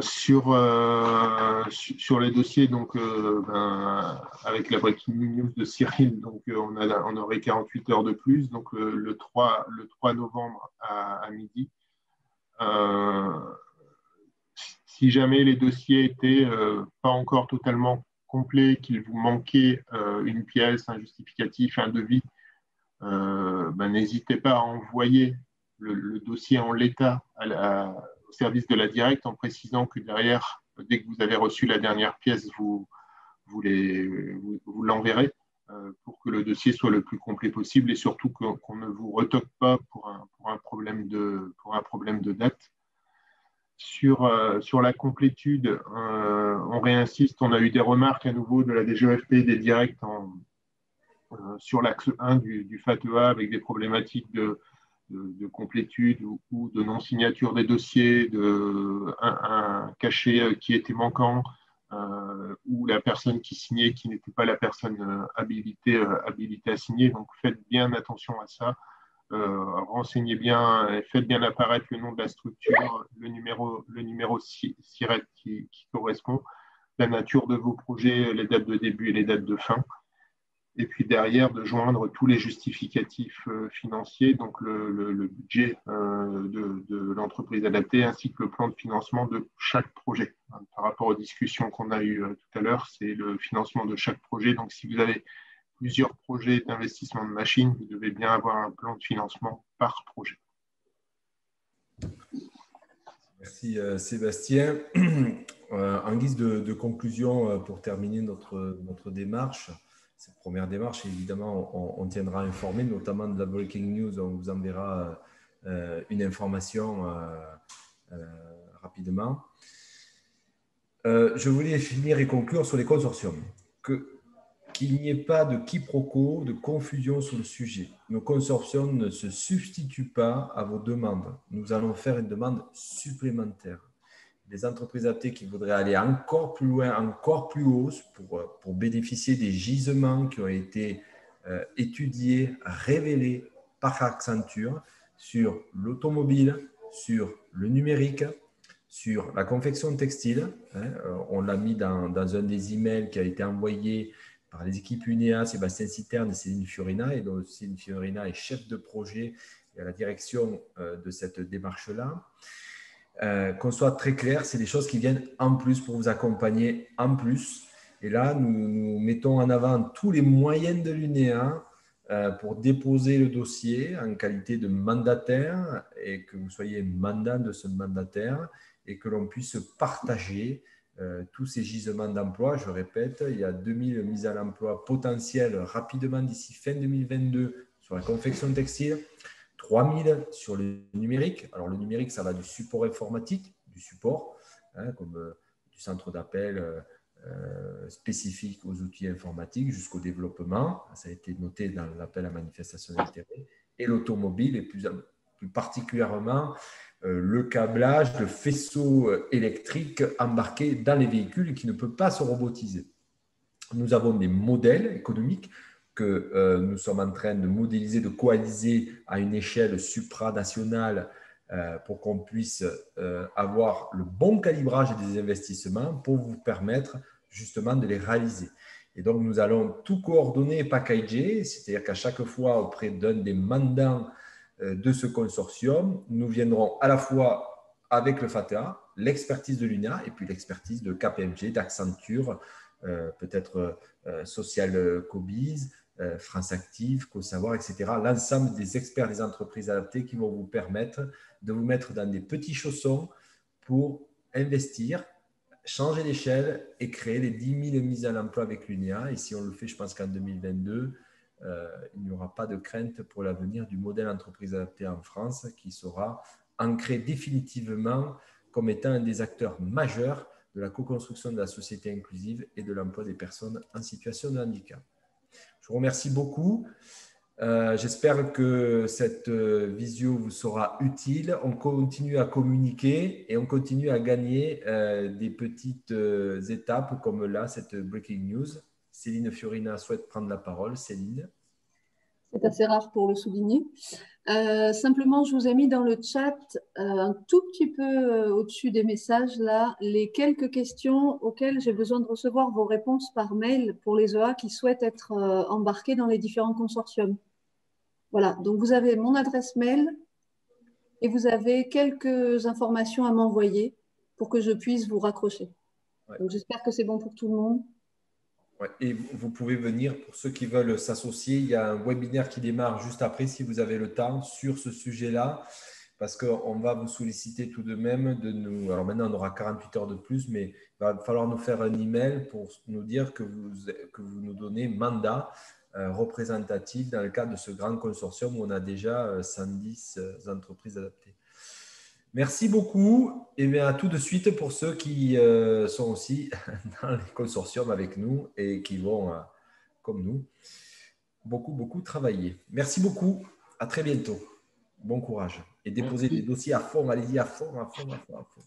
Sur les dossiers, donc, avec la breaking news de Cyril, donc, on aurait 48 heures de plus, donc le 3 novembre à midi. Si jamais les dossiers étaient pas encore totalement complets, qu'il vous manquait une pièce, un justificatif, un devis, n'hésitez pas à envoyer le dossier en l'état au service de la directe en précisant que derrière, dès que vous avez reçu la dernière pièce, vous l'enverrez pour que le dossier soit le plus complet possible et surtout qu'on ne vous retoque pas pour un problème de date. Sur la complétude, on réinsiste, on a eu des remarques à nouveau de la DGEFP et des directs sur l'axe 1 du FATEA avec des problématiques de de complétude ou de non-signature des dossiers, un cachet qui était manquant, ou la personne qui signait qui n'était pas la personne habilitée à signer. Donc faites bien attention à ça. Renseignez bien, faites bien apparaître le nom de la structure, le numéro SIRET qui correspond, la nature de vos projets, les dates de début et les dates de fin. Et puis derrière, de joindre tous les justificatifs financiers, donc le budget de l'entreprise adaptée, ainsi que le plan de financement de chaque projet. Par rapport aux discussions qu'on a eues tout à l'heure, c'est le financement de chaque projet. Donc si vous avez plusieurs projets d'investissement de machines, vous devez bien avoir un plan de financement par projet. Merci Sébastien. En guise de conclusion, pour terminer notre démarche, cette première démarche, évidemment, on tiendra informé, notamment de la Breaking News. On vous enverra une information rapidement. Je voulais finir et conclure sur les consortiums. Qu'il n'y ait pas de quiproquo, de confusion sur le sujet. Nos consortiums ne se substituent pas à vos demandes. Nous allons faire une demande supplémentaire. Les entreprises adaptées qui voudraient aller encore plus loin, encore plus haut pour bénéficier des gisements qui ont été étudiés, révélés par Accenture sur l'automobile, sur le numérique, sur la confection textile. On l'a mis dans un des emails qui a été envoyé par les équipes UNEA, Sébastien Citerne et Céline Fiorina. Et donc, Céline Fiorina est chef de projet et à la direction de cette démarche-là. Qu'on soit très clair, c'est des choses qui viennent en plus pour vous accompagner en plus. Et là, nous mettons en avant tous les moyens de l'UNEA pour déposer le dossier en qualité de mandataire et que vous soyez mandant de ce mandataire et que l'on puisse partager tous ces gisements d'emploi. Je répète, il y a 2000 mises à l'emploi potentielles rapidement d'ici fin 2022 sur la confection textile, 3000 sur le numérique. Alors, le numérique, ça va du support informatique, du support, comme du centre d'appel spécifique aux outils informatiques jusqu'au développement. Ça a été noté dans l'appel à manifestation d'intérêt. Et l'automobile, et plus particulièrement le câblage, le faisceau électrique embarqué dans les véhicules qui ne peut pas se robotiser. Nous avons des modèles économiques que nous sommes en train de modéliser, de coaliser à une échelle supranationale pour qu'on puisse avoir le bon calibrage des investissements pour vous permettre justement de les réaliser. Et donc, nous allons tout coordonner et packager, c'est-à-dire qu'à chaque fois, auprès d'un des mandants de ce consortium, nous viendrons à la fois avec le FATA, l'expertise de l'UNEA et puis l'expertise de KPMG, d'Accenture, peut-être Social Cobiz, France Active, CoSavoir, etc. L'ensemble des experts des entreprises adaptées qui vont vous permettre de vous mettre dans des petits chaussons pour investir, changer d'échelle et créer les 10 000 mises à l'emploi avec l'UNEA. Et si on le fait, je pense qu'en 2022, il n'y aura pas de crainte pour l'avenir du modèle entreprise adaptée en France qui sera ancré définitivement comme étant un des acteurs majeurs de la co-construction de la société inclusive et de l'emploi des personnes en situation de handicap. Je vous remercie beaucoup. J'espère que cette visio vous sera utile. On continue à communiquer et on continue à gagner des petites étapes comme là, cette breaking news. Céline Fiorina souhaite prendre la parole. Céline. C'est assez rare pour le souligner. Simplement, je vous ai mis dans le chat un tout petit peu au-dessus des messages là, les quelques questions auxquelles j'ai besoin de recevoir vos réponses par mail pour les EA qui souhaitent être embarqués dans les différents consortiums. Voilà, donc vous avez mon adresse mail et vous avez quelques informations à m'envoyer pour que je puisse vous raccrocher. Ouais. Donc j'espère que c'est bon pour tout le monde. Ouais, et vous pouvez venir, pour ceux qui veulent s'associer, il y a un webinaire qui démarre juste après, si vous avez le temps, sur ce sujet-là, parce qu'on va vous solliciter tout de même de nous… Alors maintenant, on aura 48 heures de plus, mais il va falloir nous faire un email pour nous dire que vous nous donnez mandat représentatif dans le cadre de ce grand consortium où on a déjà 110 entreprises adaptées. Merci beaucoup et bien à tout de suite pour ceux qui sont aussi dans les consortiums avec nous et qui vont, comme nous, beaucoup travailler. Merci beaucoup. À très bientôt. Bon courage. Et déposez des dossiers à fond. Allez-y à fond, à fond, à fond, à fond.